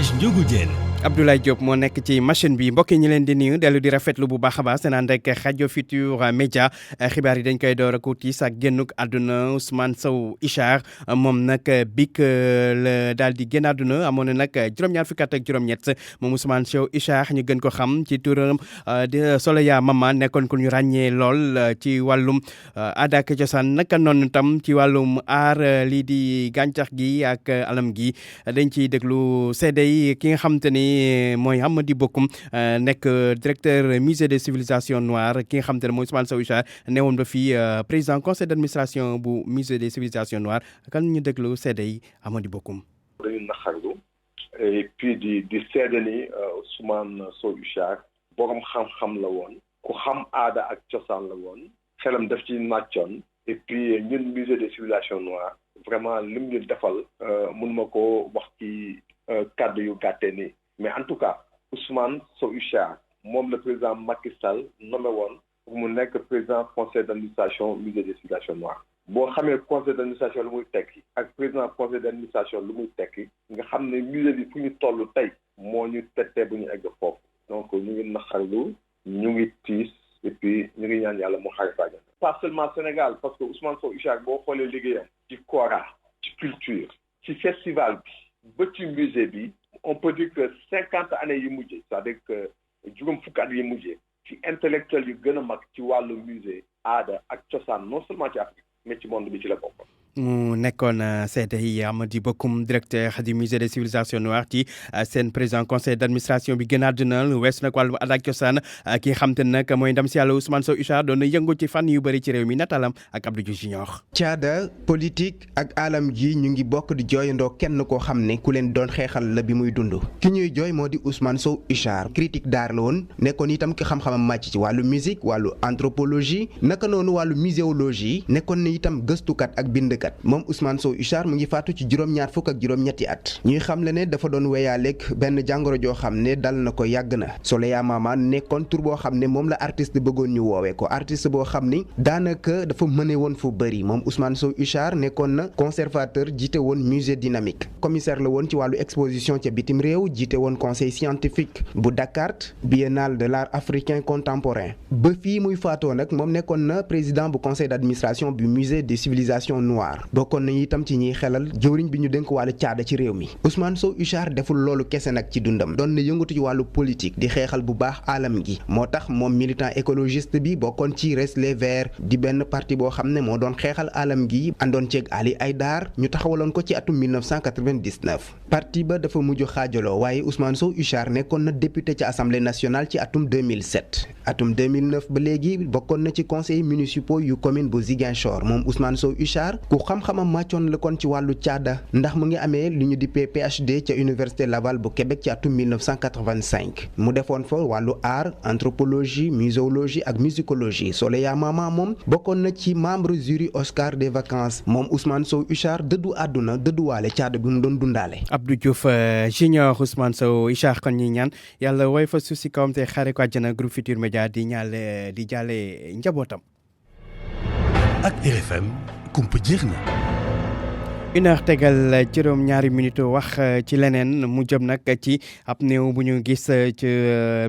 Elhadj Ndiogou Diène. Abdoulaye Diop moo nekk ci machine bi mbokk yi ñu leen di nuyu dellu di rafetlu bu baax a baax seen ànd ak rajo Futurs Médias xibaar yi dañ koy door ak tiis ak génnuk àdduna Ousmane Sow Ichar moom nag bik la daal di génn àdduna amoon na nag juróom-ñaar fukki at ak juróom-ñett moom Ousmane Sow Ichar ñu gën ko xam ci turam di Soloya Mama nekkoon ku ñu ràññee lool ci wàllum aada ak cosaan naka noonu tam ci wàllum aar lii di gàncax gi ak alam gi dañ ciy déglu seede yi ki nga xam te ni mooy Amady Bokoum nekk directeur musée des civilisations noires ki nga xam te ne mooy Ousmane Sow Ichar newoon ba fii président conseil d'administration bu musée des civilisations noires kan ñu déglu seede yi Amady Bokoum. dañu naxarlu et puis di seede ni Ousmane Sow Ichar borom xam-xam la woon ku xam aada ak cosaan la woon xelam daf ci nàccoon et puis ñun musée des civilisations noires vraiment lim ñu defal mënuma ko wax ci kàddu yu gàtte ni mais en tout cas Ousmane Sow Ichar moom le président Macky Sall nommé woon pour mu nekk président conseil d'administration musée des civilisations noires boo xamee conseil d'administration lu muy tekki ak président conseil d'administration lu muy tekki nga xam ne musée bi fu ñu toll tey moo ñu tettee bu ñu egg foofu donc ñu ngi naxarlu ñu ngi tiis et puis ñu ngi ñaan yàlla mu xaare fa àjjana pas seulement Sénégal parce que Ousmane Sow Ichar boo xoolee liggéeyam ci kora ci culture ci festival bi ba ci musée bi on peut dire que 50 années yi mujjee c'est-à-dire que juróom fukki at yi mujjee ci intellectuel yu gën a mag ci wàllu musée aada ak cosaan non seulement ci Afrique mais ci monde bi ci la bokk. mu nekkoon seede yi Amady Bokoum directeur du musée des civilisations noires ci seen président conseil d'administration bi gën a àdduna lu wees nag wàllu aada ak cosaan ki nga xam te ne nag mooy ndam si yàlla Ousmane Sow Ichar doon na yëngu ci fànn yu bëri ci réew mi nataalam ak Abdou Diouf Junior. caada politique ak alam ji ñu ngi bokk di jooyandoo kenn koo xam ne ku leen doon xeexal la bi muy dund ki ñuy jooy moo di Ousmane Sow Ichar critique d'art la woon nekkoon itam ki xam-xamam màcc ci wàllu musique wàllu anthropologie naka noonu wàllu muséologie nekkoon na itam gëstukat ak bindkat moom Ousmane Sow Ichar mu ngi faatu ci juróom-ñaar fukk ak juróom-ñetti at ñuy xamle ne dafa doon weyaaleeg benn jàngoro joo xam ne dal na ko yàgg na Soloya Mama nekkoon tur boo xam ne moom la artiste bëggoon ñu woowee ko artiste boo xam ni daanaka dafa mëne woon fu bëri moom Ousmane Sow Ichar nekkoon na conservateur jiite woon musée dynamique commissaire la woon ci wàllu exposition ca bitim réew jiite woon conseil scientifique bu Dakar biennale de l'art africain contemporain ba fii muy faatoo nag moom nekkoon na président bu conseil d'administration bu musée des civilisations noires bokkoon nañu itam ci ñiy xelal jëwriñ bi ñu dénk wàllu caada ci réew mi Ousmane Sow Ichar deful loolu kese nag ci dundam doon na yëngatu ci wàllu politique di xeexal bu baax alam gi moo tax moom militant écologiste bi bokkoon ci Reste les Verts di benn parti boo xam ne moo doon xeexal alam gi àndoon ceeg Ali Haïdar ñu taxawaloon ko ci atum 1999 parti ba dafa mujj xaajaloo waaye Ousmane Sow Ichar nekkoon na député ci assemblée nationale ci atum 2007 atum 2009 ba léegi bokkoon na ci conseils municipaux yu commune bu Ziguinchor moom Ousmane Sow Ichar ku xam-xamam màccoon la kon ci wàllu caada ndax mu ngi amee lu ñu di PhD ca université Laval bu Québec ci atum 1985 mu defoon fa wàllu art anthropologie muséologie ak musicologie Soloya Mama moom bokkoon na ci membre jury Oscar des vacances moom Ousmane Sow Ichar dëddu àdduna dëdduwaale caada bi mu doon dundaale. Abdou Diouf Junior Ousmane Sow Ichar kon ñi ñaan yàlla woy fa suuf si kawam te xaare ko àjjana groupe Futurs Médias di jaale njabootam. ak RFM kumpa jeex na. 1h tegal juróom ñaari minute wax ci leneen mu jëm nag ci ab néew bu ñu gis ci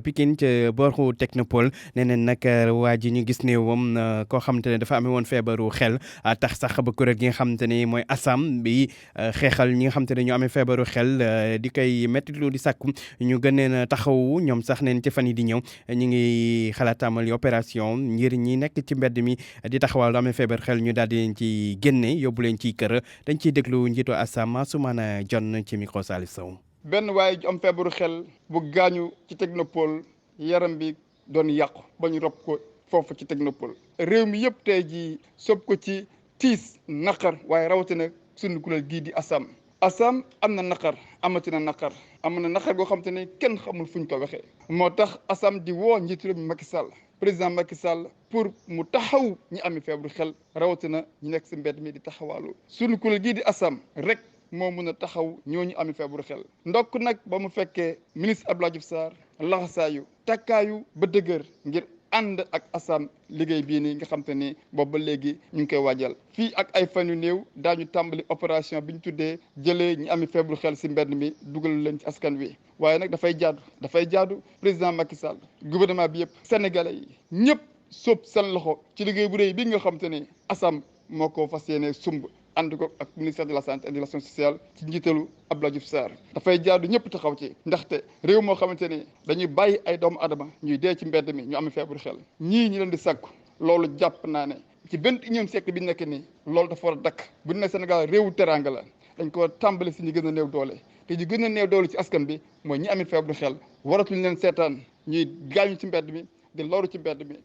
Pikine ci booru Technopole neneen nag waa ji ñu gis néewam koo xamante ne dafa amee woon feebaru xel tax sax ba kuréel gi nga xamante ne mooy ASAM bi xeexal ñi nga xamante ne ñu amee feebaru xel di koy mettitlu di sàkku ñu gën leen a taxawu ñoom sax neen ci fan yi di ñëw ñu ngi xalaat amal opération ngir ñi nekk ci mbedd mi di taxawal amee feebaru xel ñu daal di leen ci génne yóbbu leen ci kër dañ ciy déglu njiitu ASAM Soumana John ci micro Salif Sow. benn waaye ju am feebaru xel bu gaañu ci Technopole yaram bi doon yàqu ba ñu rob ko foofu ci Technopole réew mi yëpp tey jii sob ko ci tiis naqar waaye rawatina sunu kuréel gii di ASAM am na naqar amatina naqar am na naqar goo xam te ne kenn xamul fuñ ko waxee moo tax ASAM di woo njiitu réew mi Macky Sall président Macky Sall pour mu taxaw ñi amee feebaru xel rawatina ñi nekk si mbedd mi di taxawaalu sunu kuréel gii di ASAM rek moo mun a taxaw ñooñu amee feebaru xel ndokk nag ba mu fekkee ministre Abdoulaye Diouf Sarr laxasaayu takkaayu ba dëgër ngir ànd ak ASAM liggéey bii nii nga xam te ni boobu ba léegi ñu ngi koy waajal fii ak ay fan yu néew daañu tàmbali opération bi ñu tuddee jëlee ñi ami feebaru xel si mbedd mi dugal leen ci askan wi waaye nag dafay jaadu président Macky Sall gouvernement bi yëpp sénégalais yi ñëpp sóob seen loxo ci liggéey bu rëy bi nga xam te ni ASAM moo ko fas yéene sumb ànd ko ak ministère de la santé et de l'action sociale ci njiitalu Abdoulaye Diouf Sarr dafay jaadu ñëpp taxaw ci ndaxte réew moo xamante ni dañuy bàyyi ay doomu adama ñuy dee ci mbedd mi ñu am feebaru xel ñii ñu leen di sàkku loolu jàpp naa ne ci 21e siècle bi nekk nii loolu dafa war a dakk bu ne Sénégal réewu teraanga la dañ ko tàmbali si ñu gën a néew doole te ñu gën a néew doole ci askan bi mooy ñi amit feebaru xel waratuñ leen seetaan ñuy gaañu ci mbedd mi di loru ci mbedd mi.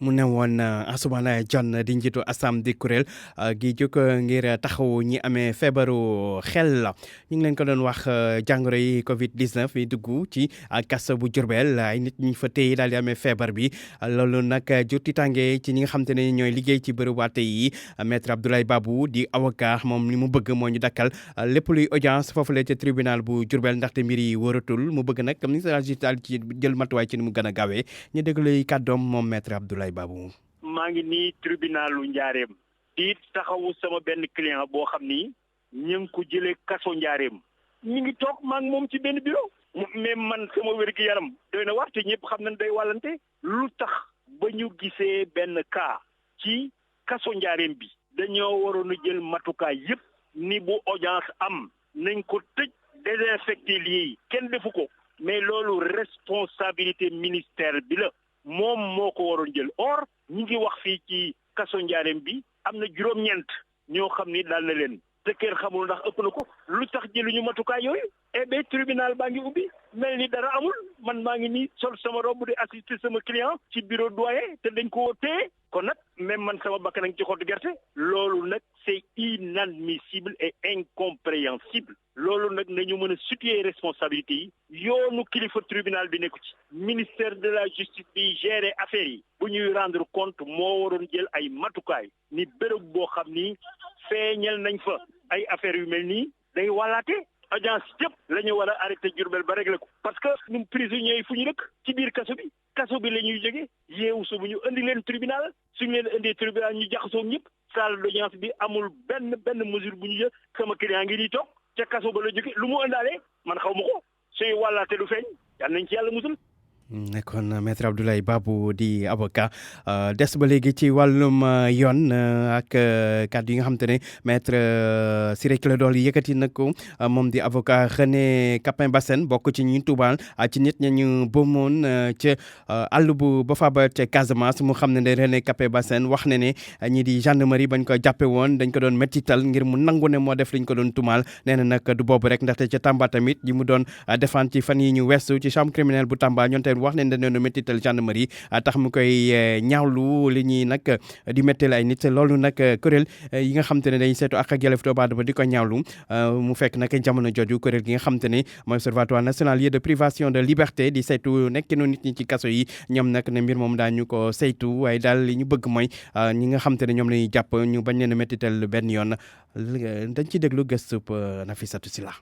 mu ne woon Ansoumana Dione di njiitu ASAM di kuréel gi jóg ngir taxaw ñi amee feebaru xel la ñu ngi leen ko doon wax jàngoro yi Covid 19 yi dugg ci kaso bu Diourbel ay nit ñi fa téye daal di amee feebar bi loolu nag jur tiitaange ci ñi nga xam te ne ñooy liggéey ci bërëbu àtte yi maître Abdoulaye Babou di avocat moom li mu bëgg moo ñu dakkal lépp luy audience foofu la ca tribunal bu Diourbel ndaxte mbir yi wëratul mu bëgg nag ministre daal ci jël matuwaay ci ni mu gën a gaawee ñu déglu kàddoom moom maître Abdoulaye Babou. maa ngi nii tribunalu Njaareem di taxawu sama benn client boo xam ni ñu ngi ko jëlee kaso Njaareem ñu ngi toog maa ngi moom ci benn bureau mais man sama wér-gu-yaram doy na wax te ñëpp xam nañ day wàllante lu tax ba ñu gisee benn cas ci kaso Njaareem bi dañoo waroon a jël matukaay yëpp ni bu audience am nañ ko tëj désinfecté lii kenn defu ko mais loolu responsabilité ministère bi la moom moo ko waroon jël or ñi ngi wax fii ci kaso Njaareem bi am na juróom-ñeent ñoo xam ni daal na leen te kenn xamul ndax ëpp na ko lu tax jëluñu matukaay yooyu eh bien tribunal baa ngi ubbi mel ni dara amul man maa ngi nii sol sama robe di assister sama client ci bureau doyen te dañ ko téye kon nag même man sama bakkan nañ ci xottu gerte loolu nag c'est inadmissible et incompréhensible loolu nag nañu mën a situer responsabilité yi yoonu kilifa tribunal bi nekku ci ministère de la justice bi gérer affaires yi bu ñuy rendre compte moo waroon jël ay matukaay ni béréb boo xam ni feeñal nañ fa ay affaires yu mel nii day wàllaate audience yëpp la ñu war a arrêté Diourbel ba réglé ko parce que ñun prisonniers yi fu ñu dëkk ci biir kaso bi la ñuy jógee yeewu su bu ñu indi leen tribunal suñu leen indee tribunal ñu jaxasoo ñëpp salle d'audience bi amul benn mesure bu ñu jël sama client ngi di toog ca kaso ba la jóge lu mu ëndaale man xaw ma ko suy wàllaate du feeñ yal nañ ci yàlla musul. nekkoon maître Abdoulaye Babou di avocat des ba léegi ci wàllum yoon ak kàddu yi nga xam te ne maître Ciré Clédor Ly yëkkati na ko moom di avocat René Capain Bassène bokk ci ñi tuubaal ci nit ña ñu bomoon ca àll bu ba fa ba ca Casamance mu xam ne ne René Capain Bassène wax ne ne ñi di gendarmerie bañ ko jàppe woon dañ ko doon mettital ngir mu nangu ne moo def liñ ko doon tuumaal nee na nag du boobu rek ndaxte ca Tamba tamit ñi mu doon défendre ci fan yi ñu weesu ci chambre criminelle bu Tamba ñoom tamit wax nañ dañoo méttital gendarmerie tax mu koy ñaawlu li ñuy nag di méttal ay nit loolu nag kuréel yi nga xam te ne dañuy seetu ak yelleef doomu aadama di ko ñaawlu mu fekk nag jamono jooju kuréel gi nga xam te ne mooy observatoire national de privation de liberté di saytu nekkinu nit ñi ci kaso yi ñoom nag ne mbir moom daañu ko saytu waaye daal li ñu bëgg mooy ñi nga xam te ne ñoom la ñuy jàpp ñu bañ leen a méttital benn yoon dañ ci déglu gëstub Nafissatou Sila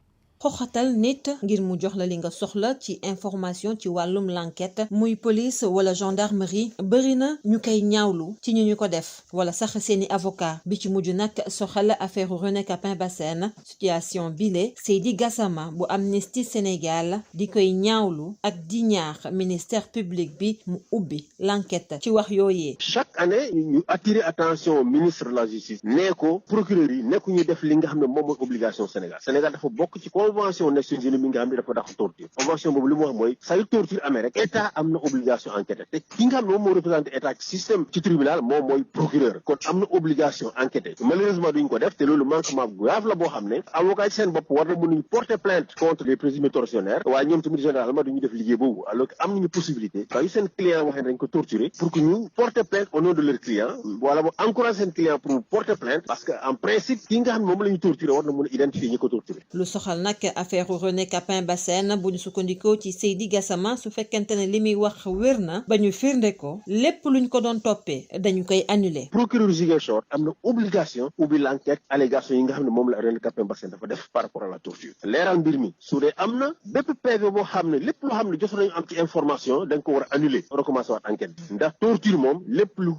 xoxatal nit ngir mu jox la li nga soxla ci information ci wàllum l'enquête muy police wala gendarmerie bëri na ñu koy ñaawlu ci ñu ko def wala sax seeni avocat bi ci mujj nag soxal affaire René Capain Bassène situation bile Seydi Gassama bu Amnesty Sénégal di koy ñaawlu ak di ñaax ministère public bi mu ubbi l'enquête ci wax yooyee. chaque année ñu attirer attention ministre de la justice nee ko procureur yi nekku ñu def li nga xam ne moom mooy obligation Sénégal dafa bokk ci convention Nations Unies mi nga xam ne dafa tax torture convention boobu li mu wax mooy say torture amee rek état am na obligation enquêter te ki nga xam ne moom moo représenté état ci système ci tribunal moom mooy procureur kon am na obligation enquêter malheureusement duñ ko def te loolu manquement grave la boo xam ne avocat ci seen bopp war na mën nañu porter plainte contre les présumés tortionnaires waaye ñoom tamit généralement duñu def liggéey boobu alors que am nañu possibilité saa yu seen client waxee dañ ko torturer pour que ñu porter plainte au nom de leur client wala boo encourager seen client pour porter plainte parce que en principe ki nga xam ne moom la ñu torturer war na mën a identifier ñi ko torturer. lu soxal nag affaire René Capain Bassène bu ñu sukkandikoo ci Seydi Gassama su fekkente ne li muy wax wér na ba ñu firnde ko lépp luñ ko doon toppee dañu koy annuler. procureur Ziguinchor am na obligation ubbi l'enquête allégation yi nga xam ne moom la René Capain Bassène dafa def par rapport à la torture leeral mbir mi su dee am na bépp PV boo xam ne lépp loo xam ne jot nañu am ci information dañ ko war a annuler recommencer waat enquête bi ndax torture moom lépp lu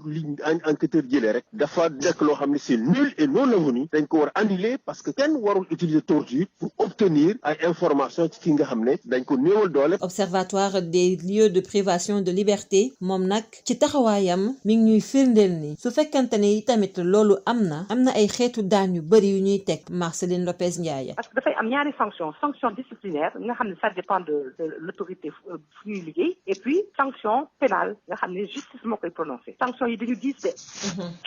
enquêteur jëlee rek dafa nekk loo xam ne c'est nul et non avenu dañ ko war a annuler parce que kenn warul utiliser torture pour obtenir ay information ci ki nga xam ne dañ ko néewal doole. Observatoire des lieux de privation de liberté moom nag ci taxawaayam mi ngi ñuy firndeel ni su fekkante ne tamit loolu am na ay xeetu daan yu bëri yu ñuy teg Marceline Lopez Ndiaye. parce que dafay am ñaari sanction disciplinaire nga xam ne ça dépend de l'autorité fu ñuy liggéey et puis sanction pénale nga xam ne justice moo koy prononcé sanction yi dañu diis de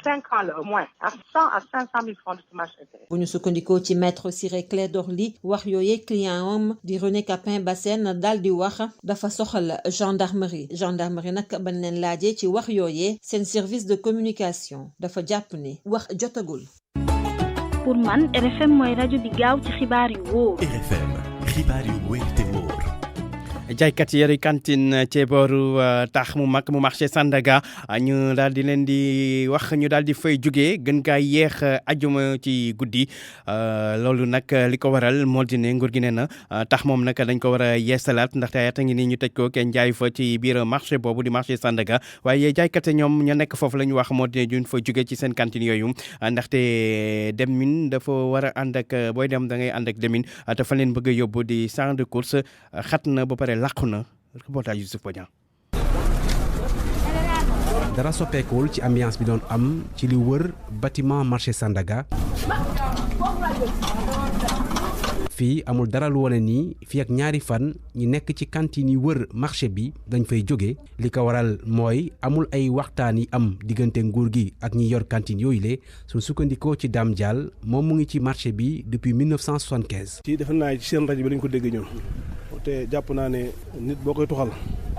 5 ans la au moins à 100 à 500 000 francs de dommages intérêts. bu ñu sukkandikoo ci maître Ciré Clédor Ly wax yooyee client am di René Capain Bassène daal di wax dafa soxal gendarmerie nag bañ leen laajee ci wax yooyee seen service de communication dafa jàpp ni wax jotagul. pour man RFM mooy rajo bi gaaw ci xibaar yu wóor. RFM xibaar yu wóor te wóor. jaaykat yi yore cantine ci booru tax mu mag mu marché Sandaga ñu daal di leen di wax ñu daal di fay jógee gën kaa yeex ajuma ci guddi loolu nag li ko waral moo di ne nguur gi nee na tax moom nag dañ ko war a yeesalaat ndaxte ayata ngi nii ñu tëj ko kenn jaay fa ci biir marché boobu di marché Sandaga waaye jaaykat yi ñoom ña nekk foofu la ñu wax moo di ne duñ fa jógee ci seen cantine yooyu ndaxte demin dafa war a ànd ak booy dem da ngay ànd ak demin te fa leen bëgg a yóbbu di champ de course xat na ba pare làqu na reportage Youssouf Bodian. dara soppeekuwul ci ambiance bi doon am ci li wër bâtiment marché Sandaga fii amul dara lu wane nii fii ak ñaari fan ñi nekk ci cantine yi wër marché bi dañ fay jóge li ko waral mooy amul ay waxtaan yi am diggante nguur gi ak ñi yor cantine yooyu le su sukkandikoo ci Dame Diall moom mu ngi ci marché bi depuis 1975. ci defe naa ci seen rajo bi dañ ko dégg ñoom te jàpp naa ne nit boo koy toxal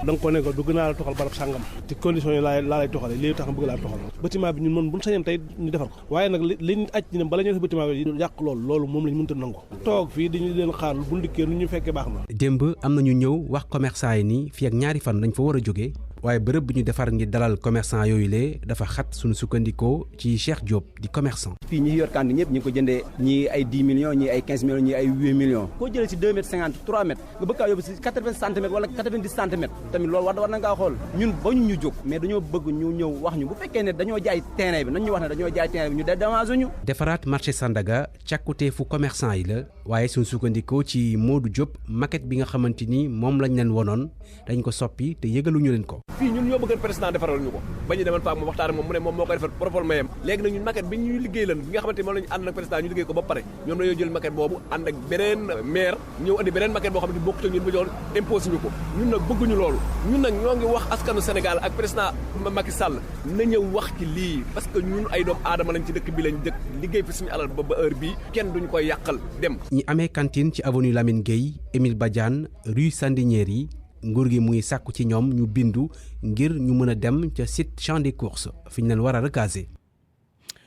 da nga ko ne ko bëgg naa la toxal barab sàngam ci conditions yi laa lay toxale lii tax nga bëgg laa toxal bâtiment bi ñun mën buñ sañoon tey ñu defar ko waaye nag li ñu aj ne bala ñu def bâtiment bi yàq loolu moom lañ mënta nangu toog fii dañu leen xaar bu ndikkee nu ñu fekkee baax na. démb am na ñu ñëw wax commerçant yi ni fii ak ñaari fan dañ fa war a jógee waaye bërëb bi ñu defar ngir dalal commerçant yooyu lee dafa xat suñu sukkandikoo ci Cheikh Diop di commerçant. fii ñi yor kandi ñëpp ñi ngi ko jëndee ñii ay 10 millions ñii ay 15 millions ñii ay 8 millions koo jëlee ci 2 mètres 50 3 mètres nga bëgg kaa yóbbu ci 80 centimètres wala 90 centimètres tamit loolu war na ngaa xool ñun ba ñu jóg mais dañoo bëgg ñu ñëw wax ñu bu fekkee ne dañoo jaay terrain bi nañ ñu wax ne dañoo jaay terrain bi ñu dédommage ñu. defaraat marché Sandaga càkkute fu commerçant yi la waaye suñu sukkandikoo ci Modou Diop maquette bi nga xamante ni moom lañ leen wonoon dañ ko soppi te yëgaluñu leen ko. fii ñun ñoo bëgg président defaral ñu ko ba ñu demal fa moom waxtaan moom mu ne moom moo koy defar proforma yam léegi nag ñun maquette bi ñuy liggéey lan bi nga xamante moom la ñu ànd ak président ñu liggéey ko ba pare ñoom dañoo jël maquette boobu ànd ak beneen maire ñëw andi beneen maquette boo xam ne bokkut ak ñun ba jox imposé ñu ko ñun nag bëgguñu loolu ñun nag ñoo ngi wax askanu Sénégal ak président Macky Sall na ñëw wax ci lii parce que ñun ay doom aadama lañ ci dëkk bi lañ dëkk liggéey fi suñu alal ba heure bii kenn duñu koy yàqal dem. ñi amee cantine ci avenue Lamine Gueye Émile Badiane rue Sandiniéry nguur gi muy sàkku ci ñoom ñu bindu ngir ñu mën a dem ca site champ des courses fi ñu leen war a recaser.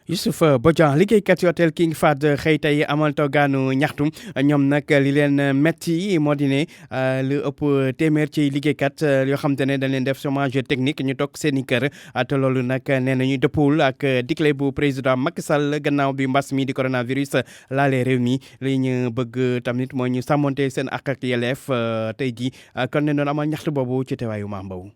Youssouf Bodian liggéeykat yi hôtel King Fahd xëy tey amal toogaanu ñaxtu ñoom nag li leen metti moo di ne lu ëpp téeméer ci liggéeykat yoo xam te ne dañ leen def chômage technique ñu toog seen i kër te loolu nag nee nañu dëppul ak digle bu président Macky Sall gannaaw bi mbas mi di coronavirus laalee réew mi li ñu bëgg tamit mooy ñu sàmmonte seen ak ak yelleef tey ji kon ne doon amal ñaxtu boobu ci teewaayu Mame Mbow.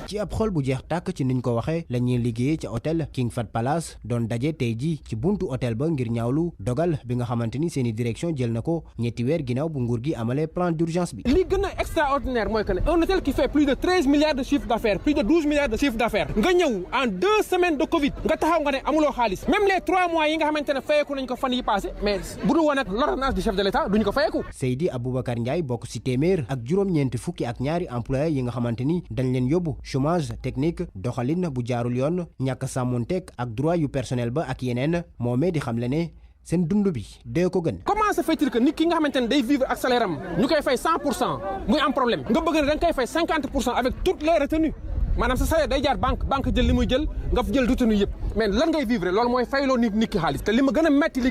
ci ab xol bu jeex tàkk ci niñ ko waxee la ñuy liggéey ci hôtel King Fahd Palace doon daje tey ji ci buntu hôtel ba ngir ñaawlu dogal bi nga xamante ni seeni direction jël na ko ñetti weer ginnaaw bu nguur gi amalee plan d'urgence bi. li gën a extraordinaire mooy que ne un hôtel qui fait plus de 13 milliards de chiffre d'affaires plus de 12 milliards de chiffre d'affaires nga ñëw en 2 semaines de Covid nga taxaw nga ne amuloo xaalis même les 3 mois yi nga xamante ne fayeeku nañ ko fan yi passé mais bu dul woon ak l'ordonnance du chef de l'État duñ ko fayeeku. Seydi Aboubacar Ndiaye bokk ci téeméer ak juróom-ñeenti fukki ak ñaari employés yi nga xamante ni dañ leen yóbbu chômage technique doxalin bu jaarul yoon ñàkk sàmmonteeg ak droit yu personnel ba ak yeneen moomee di xamle ne seen dund bi dee ko gën. comment se fait-il que nit ki nga xamante ne day vivre ak salaire am ñu koy fay 100% muy am problème nga bëgg ne da nga koy fay 50% avec toutes les retenues maanaam sa salaire day jaar banque jël li muy jël nga jël retenu yëpp mais lan ngay vivre loolu mooy fayloo nit ki xaalis te li gën a metti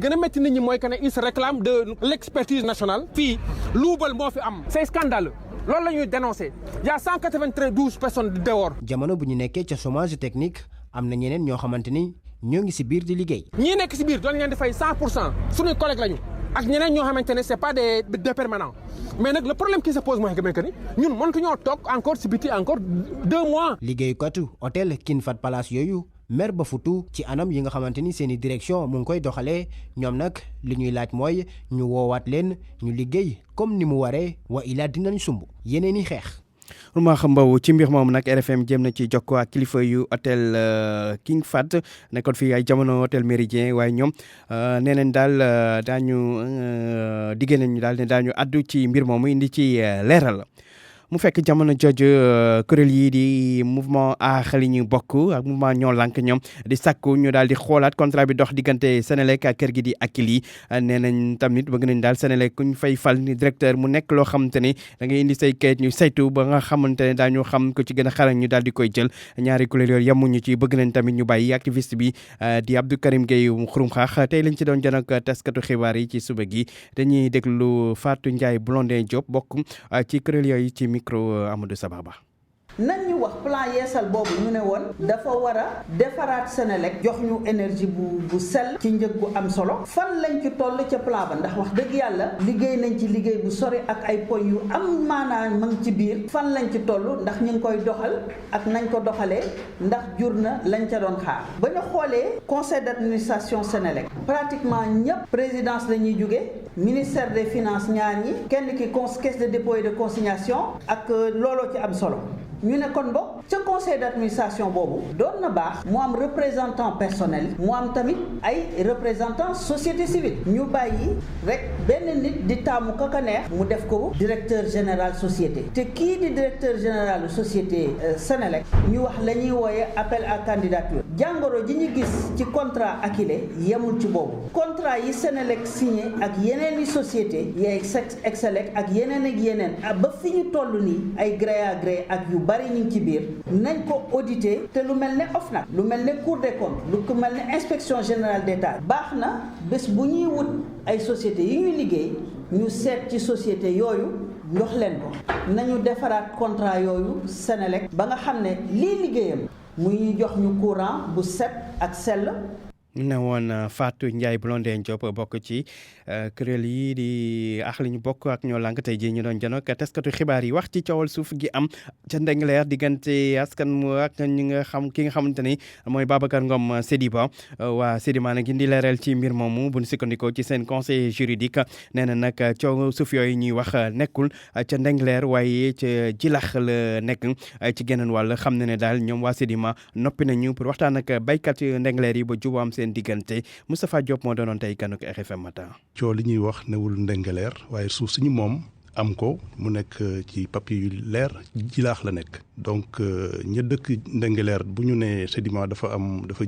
nit ñi mooy que ne il se réclame de l'expertise nationale fii luubal moo fi am c'est scandaleux loolu la ñuy dénoncer y a 192 personnes dehors. jamono bu ñu nekkee ca chômage technique am na ñeneen ñoo xamante ni ñoo ngi ci biir di liggéey. ñii nekk ci biir doon leen di fay 100% suñuy collègues lañu ak ñeneen ñoo xamante ne c'est pas des permanents mais nag le problème qui se pose mooy que ni ñun mënatuñoo toog encore ci biti encore 2 mois. liggéeykatu hôtel King Fahd Palace yooyu mer ba futu ci anam yi nga xamante ni seeni direction mu ngi koy doxalee ñoom nag li ñuy laaj mooy ñu woowaat leen ñu liggéey comme ni mu waree wa ilaa dinañ sumb yeneen i xeex. Rumaax Mbow ci mbir moom nag RFM jëm na ci jokkoo ak kilifa yu hôtel King Fahd nekkoon fii ay jamono hôtel Méridien waaye ñoom nee nañ daal daañu diggée nañu daal ne daañu addu ci mbir moomu indi ci leeral. mu fekk jamono jooju kuréel yi di mouvement aar li ñu bokk ak mouvement ñoo lank ñoom di sàkku ñu daal di xoolaat contrat bi dox diggante Senelec ak kër gi di Akilee nee nañ tamit bëgg nañ daal Senelec ku ñu fay fal ni directeur mu nekk loo xamante ne da ngay indi say kayit ñu saytu ba nga xamante ne daañu xam ko ci gën a xarañ ñu daal di koy jël ñaari kuréel yooyu yemuñu ci bëgg nañ tamit ñu bàyyi activiste bi di Abdou Karim Gueye xurum xaax tey lañ ci doon jën ak taskatu xibaar yi ci suba gi dañuy déglu Fatou Ndiaye Blondin Diop bokk ci kuréel yooyu ci micro Amadou Sababa. nan ñu wax plan yeesal boobu ñu ne woon dafa war a defaraat Senelec jox ñu énergie bu sell ci njëg gu am solo fan lañ ci toll ca plan ba ndax wax dëgg yàlla liggéey nañ ci liggéey bu sori ak ay poñ yu am maanaam ma ngi ci biir fan lañ ci toll ndax ñu ngi koy doxal ak nañ ko doxalee ndax jur na lañ ca doon xaar ba ñu xoolee conseil d'administration Senelec pratiquement ñëpp présidence la ñuy jóge ministère des finances ñaar ñi kenn ki caisse de dépôt et de consignation ak looloo ci am solo ñu ne kon bokk ca conseil d'administration boobu doon na baax mu am représentant personnel mu am tamit ay représentant société civile ñu bàyyi rek benn nit di taamu kaka neex mu def ko directeur général société te kii di directeur général société Senelec ñu wax la ñuy wooye appel à candidature jàngoro ji ñu gis ci contrat Akilee yemul ci boobu contrat yi Senelec signé ak yeneen i société yi Excelec ak yeneen ba fi ñu toll nii ay gré à gré ak yu bari ñu ngi ci biir nañ ko auditer te lu mel ne OFNAC lu mel ne Cour des comptes lu ko mel ne inspection générale d'État baax na bés bu ñuy wut ay sociétés yi ñuy liggéey ñu seet ci société yooyu ndox leen ko nañu defaraat contrat yooyu Senelec ba nga xam ne lii liggéeyam muy ñu jox ñu courant bu set ak sell. ne woon Fatou Ndiaye Blondin Diop bokk ci kuréel yi di ax li ñu bokk ak ñoo lànk tey jii ñu doon janook taskatu xibaar yi wax ci coowal suuf gi am ca Ndingler diggante askan mu ak ñi nga xam ki nga xamante ni mooy Babacar Ngom Sedima waa Sedima nag indi leeral ci mbir moomu bu ñu sukkandikoo ci seen conseil juridique nee na nag coow suuf yooyu ñuy wax nekkul ca Ndingler waaye ca Jilax la nekk ci geneen wàll xam ne daal ñoom waa Sedima noppi nañu pour waxtaan ak baykat Ndingler yi ba juboo am seen diggante Moustapha Diop moo doonoon tey kanuk RFM matin. coow li ñuy wax newul Ndingler waaye suuf suñu moom am ko mu nekk ci papier yu leer Jilaax la nekk donc ña dëkk Ndingler bu ñu nee Sedima dafa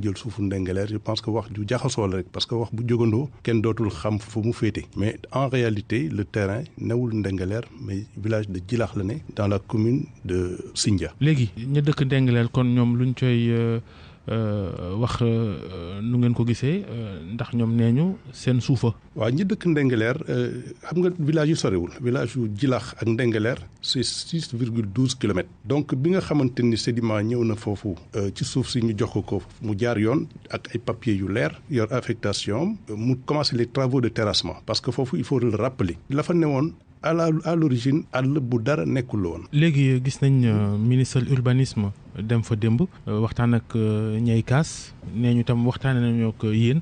jël suufu Ndingler je pense que wax ju jaxasoo la rek parce que wax bu jógandoo kenn dootul xam fu mu féete mais en réalité le terrain newul Ndingler mais village de Jilaax la ne dans la commune de Sindia. léegi ña dëkk Ndingler kon ñoom luñ coy wax nu ngeen ko gisee ndax ñoom nee ñu seen suufa. waaw ñi dëkk Ndingler xam nga village yu sorewul village yu Jilax ak Ndingler c'est 6,12 kilomètres. donc bi nga xamante ni Sedima ñëw na foofu ci suuf si ñu jox ko mu jaar yoon ak ay papiers yu leer yor affectation mu commencé les travaux de terrassement parce que foofu il faut le rappeler la fa newoon à l'origine àll bu dara nekkul woon. léegi gis nañ ministre urbanisme dem fa démb waxtaan ak ñay kaas nee ñu tam waxtaanee nañoo ak yéen.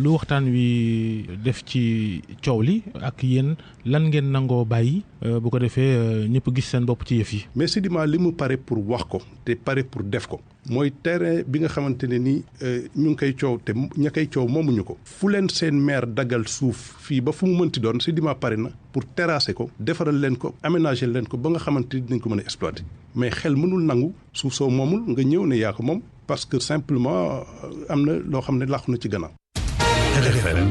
lu waxtaan wi def ci coow li ak yéen lan ngeen nangoo bàyyi bu ko defee ñëpp gis seen bopp ci yëf yi. mais Sedima li mu pare pour wax ko te pare pour def ko. mooy terrain bi nga xamante ne ni ñu ngi koy coow te ña koy coow moomuñu ko. fu leen seen maire daggal suuf fii ba fu mu mënti doon Sedima pare na pour terrasser ko defaral leen ko aménager leen ko ba nga xamante ni dinañ ko mën a exploiter mais xel mënul nangu suuf soo moomul nga ñëw ne yaa ko moom parce que simplement am na loo xam ne làqu na ci gannaaw. RFM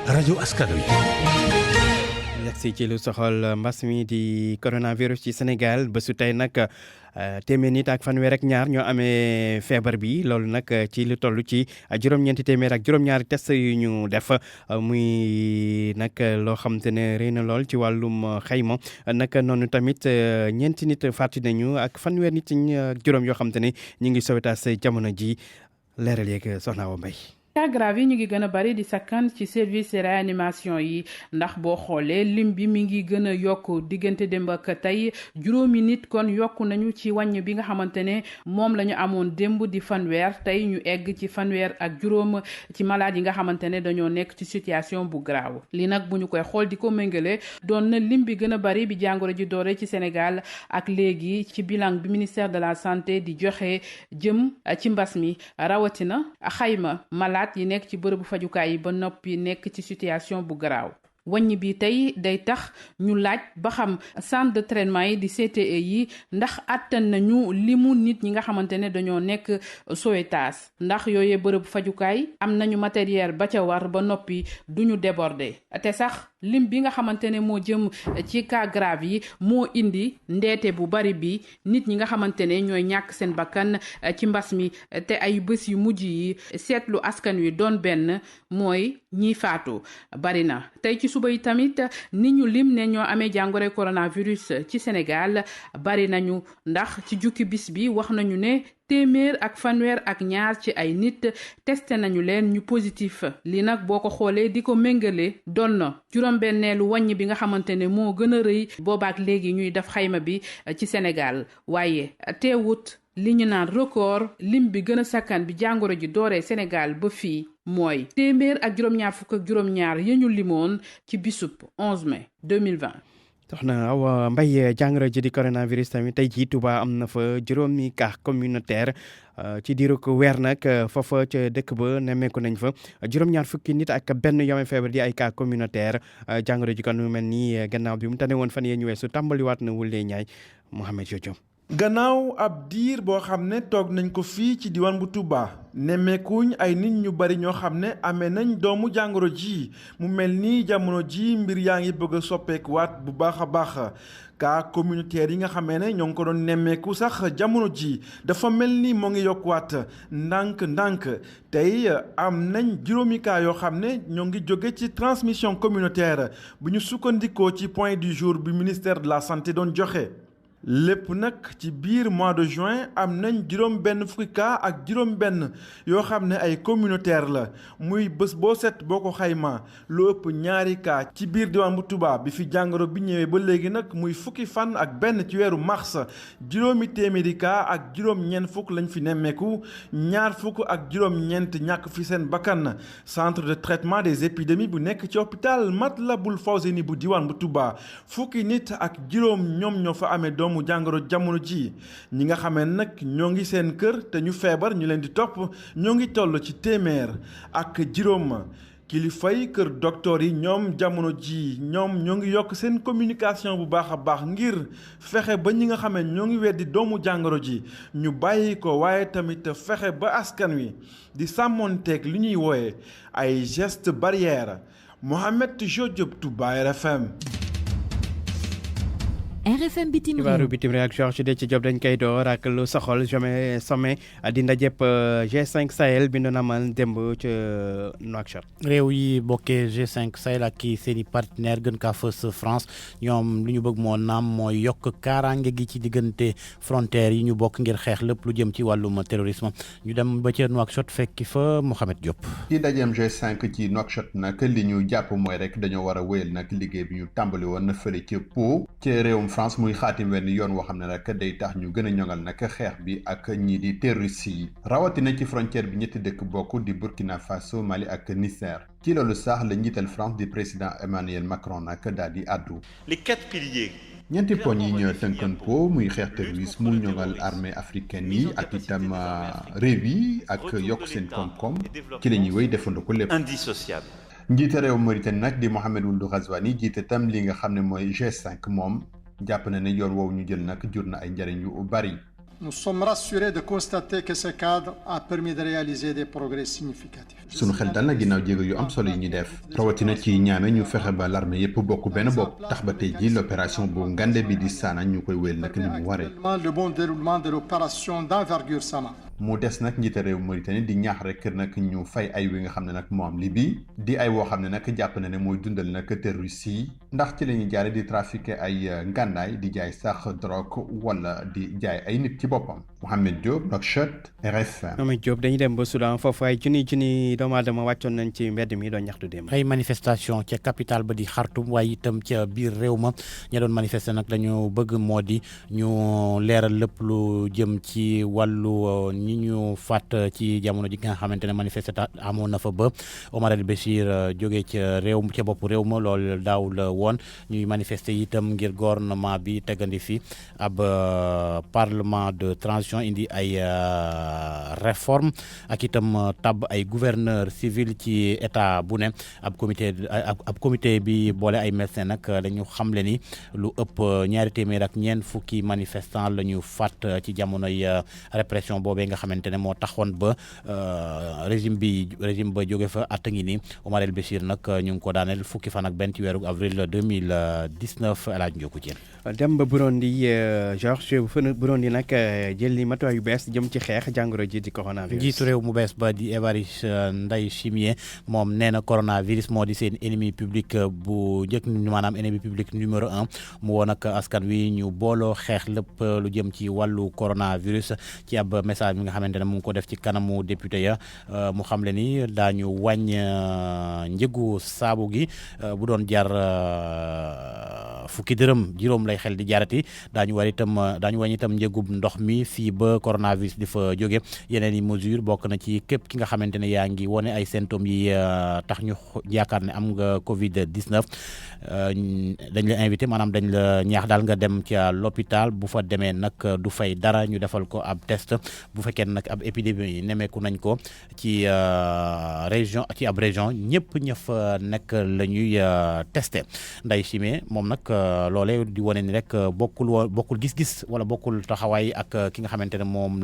rajo askan wi. yegsi ci lu soxal mbas mi di coronavirus ci Sénégal bésu tey nag téeméer nit ak fanweer ak ñaar ñoo amee feebar bi loolu nag ci lu toll ci juróom-ñeenti téeméer ak juróom-ñaari test yu ñu def muy nag loo xam te ne rëy na lool ci wàllum xayma nag noonu tamit ñeenti nit faatu nañu ak fanweer nit ak juróom yoo xam te ne ñu ngi Sowétas jamono ji leeral yeeg Soxna Awa Mbaye. cas grave yi ñu ngi gën a bari di sakkan ci service réanimation yi ndax boo xoolee lim bi mi ngi gën a yokk diggante démb ak tey juróomi nit kon yokk nañu ci wàññ bi nga xamante ne moom la ñu amoon démb di fanweer tey ñu egg ci fanweer ak juróom ci malade yi nga xamante ne dañoo nekk ci situation bu grave li nag bu ñu koy xool di ko méngale doon na lim bi gën a bari bi jàngoro ji doore ci Sénégal ak léegi ci bilan bi ministère de la santé di joxe jëm ci mbas mi rawatina xayma malade yi nekk ci bërëbu fajukaay yi ba noppi nekk ci situation bu garaaw wàññi bi tey day tax ñu laaj ba xam centre de traitement yi di CTE yi ndax attan nañu limu nit ñi nga xamante ne dañoo nekk Sowétas ndax yooyee bërëbu fajukaay am nañu matériel ba ca war ba noppi duñu déborder te sax lim bi nga xamante ne moo jëm ci cas grave yi moo indi ndeete bu bari bi nit ñi nga xamante ne ñooy ñàkk seen bakkan ci mbas mi te ay bés yu mujj yi seetlu askan wi doon benn mooy ñiy faatu bari na tey ci suba yi tamit nit ñu lim ne ñoo amee jàngoro coronavirus ci Sénégal bari nañu ndax ci jukki bis bi wax nañu ne téeméer ak fanweer ak ñaar ci ay nit testé nañu leen ñu positif li nag boo ko xoolee di ko méngale doon na juróom-benneelu wàññ bi nga xamante ne moo gën a rëy boobaak léegi ñuy def xayma bi ci Sénégal waaye teewut li ñu naan record lim bi gën a sakkan bi jàngoro ji dooree Sénégal ba fii mooy téeméer ak juróom-ñaar fukk ak juróom-ñaar ya ñu limoon ci bisub 11 mai 2020. soxna Awa Mbaye jàngoro ji di coronavirus tamit tey jii Touba am na fa juróomi cas communautaire ci diiru ko weer nag foofa ca dëkk ba nemmeeku nañ fa juróom-ñaar fukki nit ak benn yome feebar di ay cas communautaire jàngoro ji kon mu mel nii gannaaw bi mu tane woon fan yee ñu weesu tàmbaliwaat na wulee ñaay Mohamed Jojo. gannaaw ab diir boo xam ne toog nañ ko fii ci diwaan bu Touba nemmeekuñ ay nit ñu bari ñoo xam ne amee nañ doomu jàngoro ji mu mel ni jamono ji mbir yaa ngi bëgg a soppeekuwaat bu baax a baax cas communautaire yi nga xamee ne ñoo ngi ko doon nemmeeku sax jamono ji dafa mel ni moo ngi yokkuwaat ndànk-ndànk tey am nañ juróomi cas yoo xam ne ñoo ngi jóge ci transmission communautaire bu ñu sukkandikoo ci point du jour bi ministère de la santé doon joxe. lépp nag ci biir mois de juin am nañ juróom benn fukki cas ak juróom benn yoo xam ne ay communautaire la muy bés boo set boo ko xayma lu ëpp ñaari cas ci biir diwaan bu Touba bi fi jàngoro bi ñëwee ba léegi nag muy fukki fan ak benn ci weeru mars juróomi téeméeri cas ak juróom-ñeent fukk lañ fi nemmeeku ñaar fukk ak juróom-ñeent ñàkk fi seen bakkan centre de traitement des épidémies bu nekk ci hôpital Matlaboul Fawzeyni bu diwaan bu Touba fukki nit ak juróom ñoom ñoo fa amee doom mu jàngoro jamono ji ñi nga xamee nag ñoo ngi seen kër te ñu feebar ñu leen di topp ñoo ngi toll ci téeméer ak juróom kilifay kër docteur yi ñoom jamono ji ñoom ñoo ngi yokk seen communication bu baax a baax ngir fexe ba ñi nga xamee ñoo ngi weddi doomu jàngoro ji ñu bàyyi ko waaye tamit fexe ba askan wi di sàmmoonteeg li ñuy wooye ay gestes barrières Mohamed Diop Touba RFM. RFM bitim réew xibaaru bitim réew ak Georges Déthié Diop dañ koy door ak lu soxal sommet di ndajeb G5 Sahel bi doon amal démb ca Nouakchott. réew yi bokkee G5 Sahel ak kii seen i partenaire gën kaa fës France ñoom li ñu bëgg moo naam mooy yokk kaaraange gi ci diggante frontières yi ñu bokk ngir xeex lépp lu jëm ci wàllum terrorisme ñu dem ba ca Nouakchott fekki fa Mohamed Diop. ci ndajeem G5 ci Nouakchott nag li ñu jàpp mooy rek dañoo war a wéyal nag liggéey bi ñu tàmbali woon fële ca Pau ci réewum France muy xaatim wenn yoon woo xam ne nag day tax ñu gën a ñoŋal nag xeex bi ak ñii di terroriste yi rawatina ci frontière bi ñetti dëkk bokk di Burkina Faso Mali ak Niger ci loolu sax la njiital France di président Emmanuel Macron nag daal di àddu. Les 4 piliers. ñeenti poñ yi ñoo tënkoon po muy xeex terrorisme mu ñoŋal armée africaine yi ak itam réew yi ak yokk seen koom-koom ci la ñuy wéy defandoo ko lépp. Indissociable. njiite réew Mauritanie nag di Mohamed Ould Ghazouani jiite tam li nga xam ne mooy G5 moom jàpp na ne yoon woowu ñu jël nag jur na ay njariñ yu bari. Nous sommes rassurés de constater que ce cadre a permis de réaliser des progrès significatifs. sunu xel dal na ginnaaw jéego yu am solo yi ñu def rawatina ci ñaame ñu fexe ba l'armée yépp bokk benn bopp tax ba tey ji l'opération bu ngande bi di Sana ñu koy wéyal nag ni mu waree. Le bon déroulement de l'opération d'envergure Sana. mu des nag njiite réew Mauritanie di ñaax rek nag ñu fay ay wi nga xam ne nag moo am Libye di ay woo xam ne nag jàpp na ne mooy dundal nag terroriste yi ndax ci la ñuy jaare di trafiquer ay ngànnaay di jaay sax drogue wala di jaay ay nit ci boppam. Mohamed Diop Nouakchott RFM. Mohamed Diop dañuy dem ba Soudan foofu ay junni doomu aadama wàccoon nañ ci mbedd mi doon ñaxtu dem. ay manifestation ca capitale ba di Khartoum waaye itam ca biir réew ma ña doon manifester nag dañu bëgg moo di ñu leeral lépp lu jëm ci wàllu ñi ñu fàtt ci jamono ji nga xamante ne manifestation amoon na fa ba Omar El Béchir jógee ca bopp réew ma loolu daaw la woon ñuy manifester itam ngir gouvernement bi tegandi fi ab parlement de transition indi ay réforme ak itam tab ay gouverneur civil ci état bu ne ab comité bi boole ay médecins nag dañu xamle ni lu ëpp 200 fukki manifestants la ñu fàtt ci jamonoy répression boobee nga xamante ne moo taxoon ba régime ba jóge fa at ngi ni Omar El Béchir nag ñu ngi ko daaneel fukki fan ak benn ci weeru avril 2019 El Hadj Ndiogou Diène dem ba Burundi Georges Burundi nag jël ni matuwaay yu bees jëm ci xeex jàngoro ji di coronavirus. njiitu réew mu bees ba di Évariste Ndayishimiye moom nee na coronavirus moo di seen ennemi public bu njëkk maanaam ennemi public numéro 1 mu woon ak askan wi ñu booloo xeex lépp lu jëm ci wàllu coronavirus ci ab message bi nga xamante ne mu ngi ko def ci kanamu député ya mu xamle ni daañu wàññ njëgu saabu gi bu doon jar fukki dërëm juróom lay xel di jarati daañu wàññi itam njëgub ndox mi fii ba coronavirus di fa jóge yeneen i mesure bokk na ci képp ki nga xamante ne yaa ngi wone ay symptômes yi tax ñu yaakaar ne am nga Covid 19 dañ la invité maanaam dañ la ñaax daal nga dem ca l'hôpital bu fa demee nag du fay dara ñu defal ko ab test bu fekkee nag ab épidémie nemeeku nañ ko ci ab région ñëpp ña fa nekk la ñuy testé Ndayishimiye moom nag loolee di wane ni rek bokkul gis-gis wala bokkul taxawaay ak ki nga xamante ne moom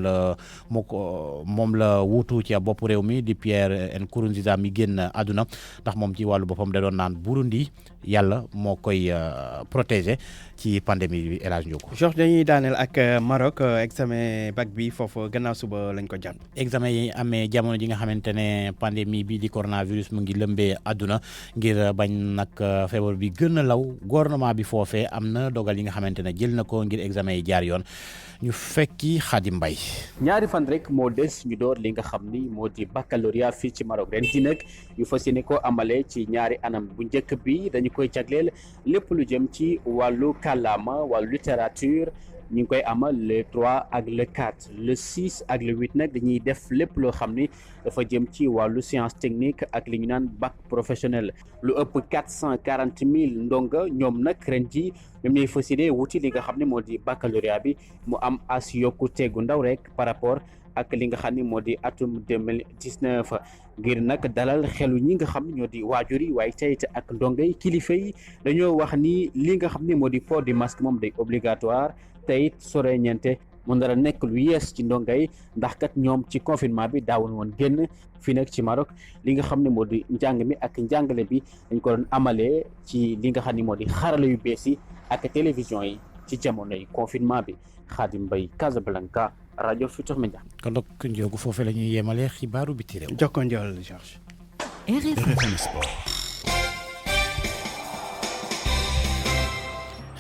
la wuutu ci bopp réew mi di Pierre Nkurunziza mi génn àdduna ndax moom ci wàllu boppam da doon naan Burundi yàlla moo koy protéger ci pandémie bi El Hadj Ndiogou. Georges dañuy daaneel ak Maroc examen bac bi foofu gannaaw suba lañ ko jàpp. examen yi amee jamono ji nga xamante ne pandémie bi di coronavirus mu ngi lëmbee àdduna ngir bañ nag feebar bi gën a law gouvernement bi foofee am na dogal yi nga xamante ne jël na ko ngir examen yi jaar yoon ñu fekki Xaadim Mbay. ñaari fan rek moo des ñu door li nga xam ni moo di baccalauréat fii ci Maroc ren ji nag ñu fas yéene ko amale ci ñaari anam bu njëkk bi dañu koy jagleel lépp lu jëm ci wàllu kàllaama wàllu littérature ñu ngi koy amal le 3 ak le 4 le 6 ak le 8 nag dañuy def lépp loo xam ni dafa jëm ci wàllu science technique ak li ñu naan bac professionnel lu ëpp 440 000 ndonga ñoom nag ren ji ñoom ñooy fas yéene wuti li nga xam ne moo di baccalauréat bi mu am as yokkute gu ndaw rek par rapport ak li nga xam ne moo di atum 2019 ngir nag dalal xelu ñi nga xam ne ñoo di waajur yi waaye tayit ak ndongo yi kilifa yi dañoo wax ni li nga xam ne moo di port du masque moom day obligatoire tayit sore ñeente mu nar a nekk lu yees ci ndongo yi ndax kat ñoom ci confinement bi daawul woon génn fii nag ci Maroc li nga xam ne moo di njàng mi ak njàngale bi dañ ko doon amalee ci li nga xam ne moo di xarala yu bees yi ak télévision yi ci jamonoy confinement bi Khadim Mbaye Casablanca rajo Futurs Médias. kon nag Ndiogou foofee la ñuy yemale xibaaru biti réew. Jokko Ndiol Georges. RFM Sport.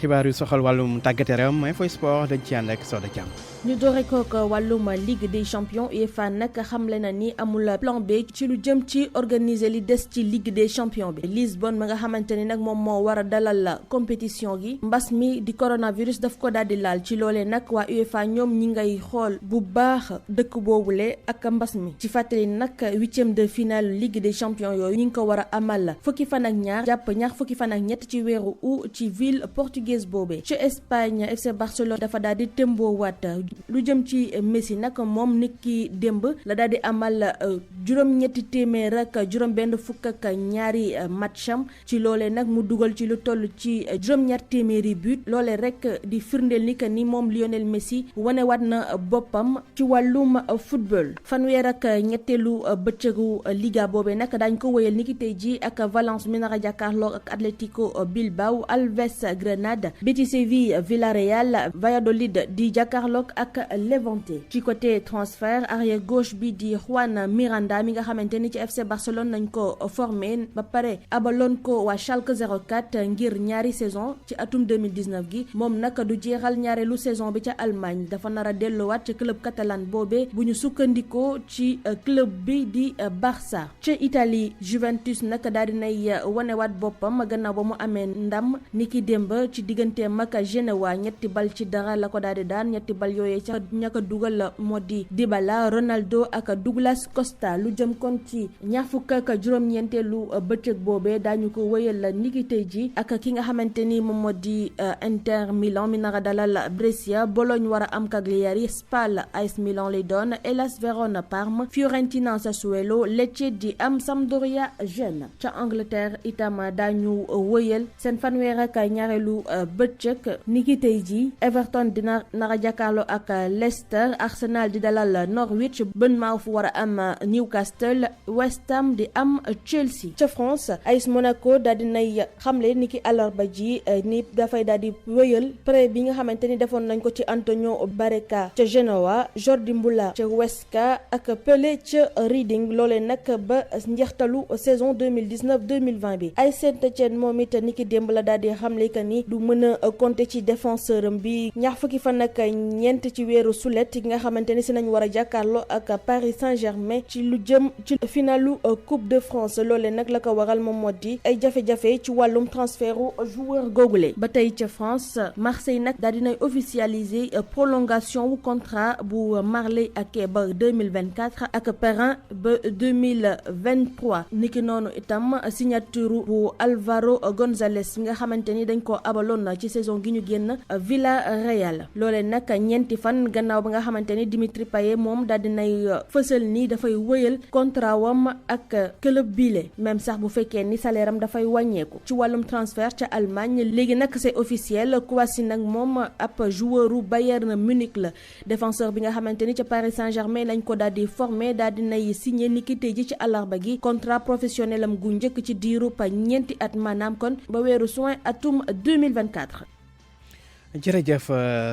xibaar yu soxal wàllum tàggat yaram Info Sport dañ ci ànd ak Soda Thiam. ñu doore kook wàllum Ligue des champions UEFA nag xamle na ni amul plan B ci lu jëm ci organiser li des ci Ligue des champions bi Lisbonne ma nga xamante ni nag moom moo war a dalal la compétition gi mbas mi di coronavirus daf ko daal di laal ci loolee nag waa UEFA ñoom ñi ngay xool bu baax dëkk boobule ak mbas mi ci fàttali nag 8e de finale Ligue des champions yooyu ñi ngi ko war a amal fukki fan ak ñaar jàpp ñaar fukki fan ak ñett ci weeru août ci ville portugaise boobee ci Espagne FC Barcelone dafa daal di tëmboowaat lu jëm ci Messi nag moom niki démb la daal di amal juróom-ñetti téeméer ak juróom-benn fukk ak ñaari matcham ci loolee nag mu dugal ci lu toll ci juróom-ñaar téeméeri but loolee rek di firndeel ni que ni moom Lionel Messi wanewaat na boppam ci wàllum football. fanweer ak ñetteelu bëccëgu Liga boobee nag daañ ko wéyal niki tey ji ak Valence mi nar a jàkkaarloo ak Atlético Bilbao, Alves Grenade, Betis Séville, Villarreal, Valladolid di jàkkaarloo ak Levante. ci côté transfert arrière gauche bi di Juan Miranda mi nga xamante ni ci FC Barcelone nañ ko formé ba pare abaloon ko waa Schalke 04 ngir ñaari saison ci atum 2019 gi moom nag du jeexal ñaareelu saison bi ca Allemagne dafa nar a delluwaat ci club catalan boobee bu ñu sukkandikoo ci club bi di Barça. ca Italie Juventus nag daal dinay wanewaat boppam gannaaw ba mu amee ndam niki démb ci digganteem ak Genoa 3-0 la ko daal di daan 3 bal yooyee ca ñaka dugal moo di Dybala, Ronaldo ak Douglas Costa. lu jëm kon ci ñaar fukk ak juróom-ñeenteelu bëccëg boobee daañu ko wéyal niki tey ji ak ki nga xamante ni moom moo di Inter Milan mi nar a dalal Brescia, Bologne war a am Cagliari, Spal AS Milan lay doon, Hellas Verona Parme, Fiorentina Sassuolo, Lecce di am Sampdoria Gênes. ca Angleterre itam daañu wéyal seen fanweer ak ñaareelu bëccëg niki tey ji Everton dina nar a jàkkaarloo ak Leicester, Arsenal di dalal Norwich, Bournemouth war a am Newcastle, West Ham di am Chelsea. ca France AS Monaco daal dinay xamle niki àllarba ji ni dafay daal di wéyal prêt bi nga xamante ni defoon nañ ko ci Antonio Barreca ca Genoa, Jordi Mbula ca Huesca ak Pelé ca Reading loolee nag ba njeextalu saison 2019-2020 bi. AS Saint-Étienne moom it niki démb la daal di xamle que ni du mën a compter ci défenseur am bi ñaar fukki fan ak ñeent ci weeru sulet gi nga xamante ni si nañ war a jàkkaarloo ak Paris Saint-Germain ci lu jëm ci finalu Coupe de France loolee nag la ko waral moom moo di ay jafe-jafe ci wàllum transferu joueur googule. ba tey ca France Marseille nag daal dinay officialiser prolongation wu contrat bu Marley ak ba 2024 ak Perrin ba 2023 niki noonu itam signature bu Alvaro González nga xamante ni dañ ko abaloon ci saison gi ñu génn Villarreal loolee nag ñeenti fan gannaaw ba nga xamante ni Dimitri Payet moom daal dinay fësal ni dafay wëyal contrat wam ak club bile même sax bu fekkee ni salaire am dafay wàññeeku. ci wàllum transfert ca Allemagne léegi nag c'est officiel Kouassi nag moom ab joueuru Bayern Munich la défenseur bi nga xamante ni ca Paris Saint-Germain lañ ko daal di formé daal dinay signé niki tey ji ci àllarba gi contrat professionnel am gu njëkk ci diiru pa ñeenti at maanaam kon ba weeru juin atum 2024. jërëjëf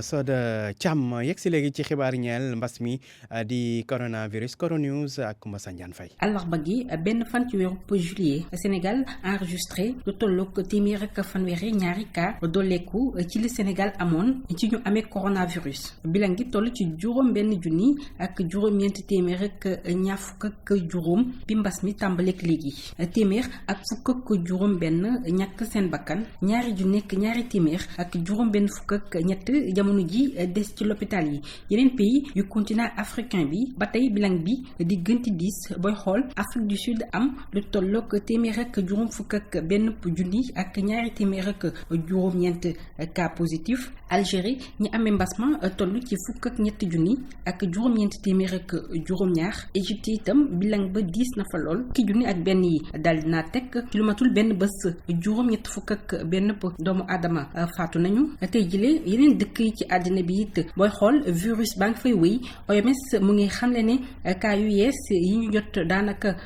Soda Thiam yegg si léegi ci xibaar ñeel mbas mi di coronavirus Coronews ak Koumba Sandiane Faye. àllarba gi benn fan ci weeru juillet Sénégal enregistré lu tolloog téeméer ak fanweeri ñaari cas dolleeku ci li Sénégal amoon ci ñu amee coronavirus bilan gi toll ci juróom benn junni ak juróom-ñeenti téeméer ak ñaar fukk ak juróom bi mbas mi tàmbaleek léegi téeméer ak fukk ak juróom benn ñàkk seen bakkan ñaari junni ak ñaari téeméer ak juróom benn fukk ak ñett jamono ji des ci l'hôpital yi yeneen pays yu continent africain bi ba tey bilan bi di gënti diis booy xool Afrique du Sud am lu tolloog téeméer ak juróom fukk ak benn junni ak ñaari téeméer ak juróom-ñeent cas positif Algérie ñi amee mbas ma toll ci fukk ak ñetti junni ak juróom-ñeent téeméer ak juróom-ñaar Égypte itam bilan ba diis na fa lool ki junni ak benn yi daal dinaa teg ci lu matul benn bés juróom-ñett fukk ak benn doomu aadama faatu nañu tey jëlee yeneen dëkk yi ci àddina bi it booy xool virus baa ngi fay wéy OMS mu ngi xamle ne cas yu yees yi ñu jot daanaka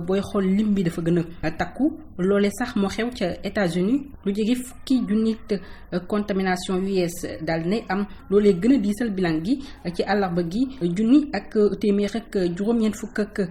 booy xool lim bi dafa gën a takku loole sax moo xew ca États-Unis lu jege fukki junnit contamination yu yees daal dinay am loolee gën a diisal bilan gi ci àllarba gi junni ak téeméer ak juróom-ñeent fukk ak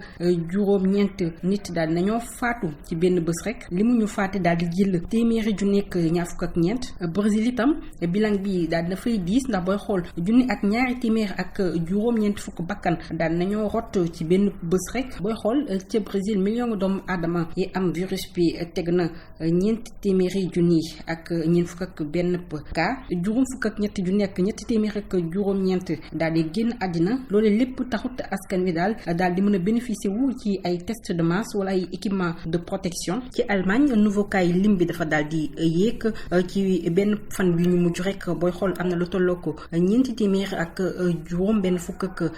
juróom-ñeent nit daal dinañoo faatu ci benn bés rek li mu ñu faate daal di jël téeméeri junni ak ñaar fukk ak ñeent Brésil itam bilan bi daal dina fay diis ndax booy xool junni ak ñaari téeméer ak juróom-ñeent fukk bakkan daal dinañoo rot ci benn bés rek booy xool ca Brésil million doomu aadama yi am virus bi teg na ñeenti téeméeri junni ak ñeent fukk ak benn cas juróom fukk ak ñetti junni ak ñetti téeméer ak juróom-ñeent daal di génn àddina loole lépp taxut askan wi daal di mën a bénéficier wu ci ay test de masse wala ay équipement de protection ci Allemagne nouveau cas yi lim bi dafa daal di yéeg ci benn fan bi ñu mujj rek nag booy xool am na lu tolloo ko ñeenti téeméer ak juróom-benn fukk ak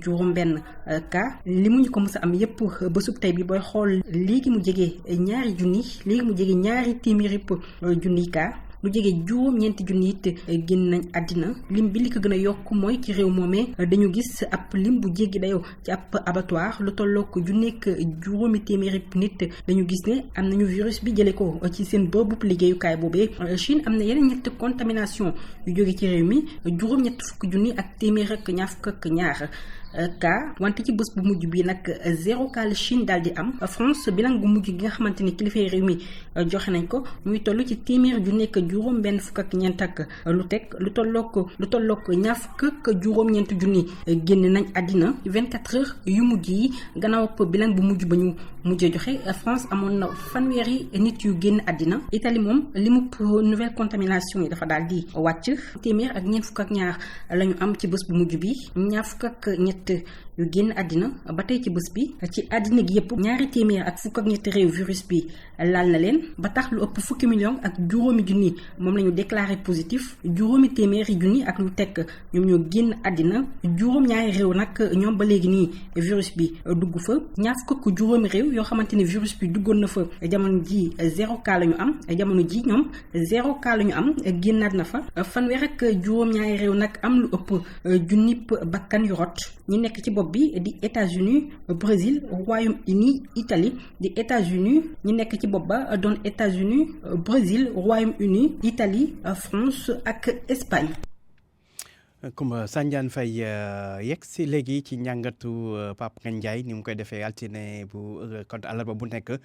juróom-benn cas li mu ñu ko mës a am yépp bésub tey bi booy xool léegi mu jege ñaari junni léegi mu jege ñaari téeméer yëpp junni cas. lu jege juróom-ñeenti junni it génn nañ àddina lim bi li ko gën a yokk mooy ci réew moomee dañu gis ab lim bu jéggi dayoo ci ab abattoir lu tollook junneek juróomi téeméeri nit dañu gis ne am nañu virus bi jëlee ko ci seen bërëbu liggéeyukaay boobee. Chine am na yeneen ñetti contamination yu jóge ci réew mi juróom-ñett fukki junni ak téeméer ak ñaar fukk ak ñaar cas wante ci bés bu mujj bi nag 0 cas la Chine daal di am. France bilan gu mujj gi nga xamante ni kilifay réew mi joxe nañ ko muy toll ci téeméer ju nekk juróom benn fukk ak ñeent ak lu teg lu tollook ñaar fukk ak juróom-ñeent junni génn nañ àddina 24 heures yu mujj yi gannaaw bilan bu mujj ba ñu mujjee joxe France amoon na fanweeri nit yu génn àddina. Italie moom limu nouvelle contamination yi dafa daal di wàcc téeméer ak ñeent fukk ak ñaar la ñu am ci bés bu mujj bi ñaar fukk ak ñett yu génn àddina ba tey ci bés bi ci àddina gi yëpp ñaari téeméer ak fukk ak ñetti réew virus bi laal na leen ba tax lu ëpp fukki million ak juróomi junni moom la ñu déclaré positif juróomi téeméeri junni ak lu tekk ñoom ñoo génn àddina juróom-ñaari réew nag ñoom ba léegi nii virus bi dugg fa ñaar fukk ak juróomi réew yoo xamante ni virus bi duggoon na fa jamono ji 0 cas la ñu am jamono ji ñoom 0 cas la ñu am génnaat na fa fanweer ak juróom-ñaari réew nag am lu ëpp junnip bakkan yu rot ñi nekk ci bopp bi di États-Unis Brésil Royaume-Uni Italie di États-Unis ñi nekk ci bopp ba doon États-Unis Brésil Royaume-Uni Italie France ak Espagne. Kumba Sandiane Faye yegg si léegi ci njàngatu Pape Ngagne Ndiaye ni mu koy defee altine bu kon àllarba bu nekk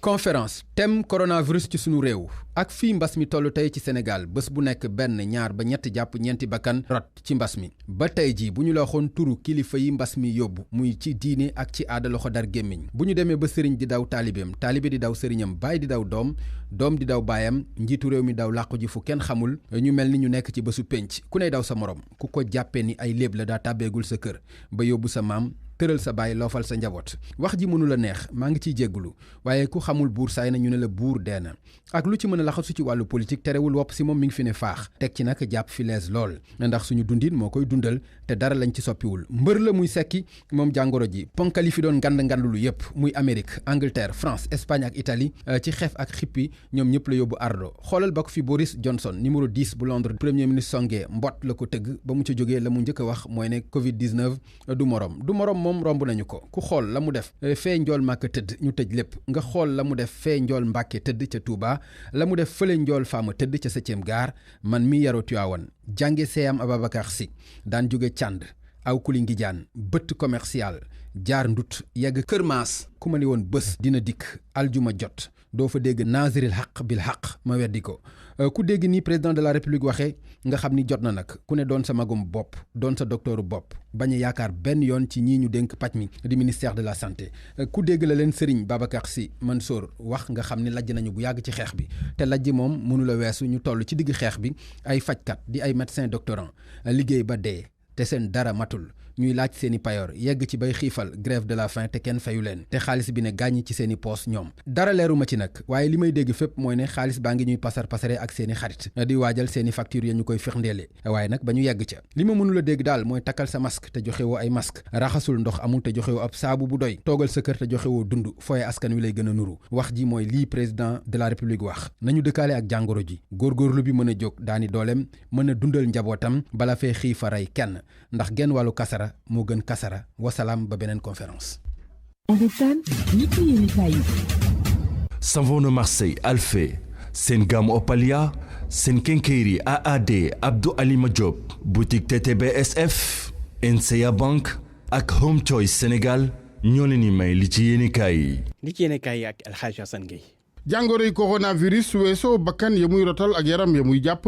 conférence thème coronavirus ci sunu réew ak fii mbas mi toll tey ci Sénégal bés bu nekk benn ñaar ba ñetti jàpp ñeenti bakkan rot ci mbas mi ba tey ji bu ñu la waxoon turu kilifa yi mbas mi yóbbu muy ci diine ak ci aada loxo dar gémmiñ bu ñu demee ba sëriñ di daw taalibeem taalibe di daw sëriñam baay di daw doom di daw baayam njiitu réew mi daw làqu ji fu kenn xamul ñu mel ni ñu nekk ci bésu pénc ku ney daw sa morom ku ko jàppee ni ay léeb la daa tàbbeegul sa kër ba yóbbu sa maam tëral sa baay loofal sa njaboot wax ji mënu la neex maa ngi ciy jéggulu waaye ku xamul buur saay na ñu ne la buur dee na ak lu ci mën a laxasu ci wàllu politique terewul wopp si moom mi ngi fi ne faax teg ci nag jàpp fi lees lool ndax suñu dundin moo koy dundal te dara lañ ci soppiwul mbër la muy sekki moom jàngoro ji ponkal yi fi doon ngandlu yépp muy Amérique Angleterre France Espagne ak Italie ci xeef ak xippi ñoom ñëpp la yóbbu ardo xoolal ba ko fi Boris Johnson numéro 10 bu Londres premier ministre songé mbott la ko tëgg ba mu ca jógee la mu njëkk a wax mooy ne Covid-19 du morom moom romb nañu ko ku xool la mu def fee njool Màkka tëdd ñu tëj lépp nga xool la mu def fee njool Mbàkke tëdd ca Touba la mu def fële njool Faama tëdd ca 7e gaar man mi yaroo Tiwaawan jànge Seyam Ababacar Si daan jóge Cànd aw kuli ngi jaan bëtt commercial jaar ndut yegg Kër Maas ku ma ni woon bés dina dikk aljuma jot doo fa dégg naasiril xaq bil xaq ma weddi ko ku dégg ni président de la république waxee nga xam ni jot na nag ku ne doon sa magum bopp doon sa docteuru bopp bañ a yaakaar benn yoon ci ñii ñu dénk paj mi di ministère de la santé ku dégg la leen Serigne Babacar Sy Mansour wax nga xam ni lajj nañu bu yàgg ci xeex bi te lajj moom mënula weesu ñu toll ci digg xeex bi ay fajkat di ay médecin doctorant liggéey ba dee te seen dara matul ñuy laaj seeni payoor yegg ci bay xiifal grève de la faim te kenn fayu leen te xaalis bi ne gàññi ci seeni poos ñoom dara leeruma ci nag waaye li may dégg fépp mooy ne xaalis baa ngi ñuy pasare ak seeni xarit di waajal seeni facture ya ñu koy firndeele waaye nag ba ñu yegg ca li ma mënula dégg daal mooy takkal sa masque te joxewoo ay masque raxasul ndox amul te joxewoo ab saabu bu doy toogal sa kër te joxewoo dund fooye askan wi lay gën a nuru wax ji mooy lii président de la république wax nañu dëkkaale ak jàngoro ji góorgóorlu bi mën a jóg daani dooleem mën a dundal njabootam bala fee xiifa rey kenn ndax genn wàllu kasara moo gën kasara wasalaam ba beneen conférence. Savon de Marseille Alphé seen gamme Opalia seen kenkeyri AAD Abdou Alima Diop boutique TTBSF NCA Bank ak Home Choice Sénégal ñoo leen di may li ci yéenekaay yi. li ci yéenekaay yi ak El Hadj Assane Gueye. jàngoroy coronavirus weesoo bakkan ya muy rotal ak yaram ya muy jàpp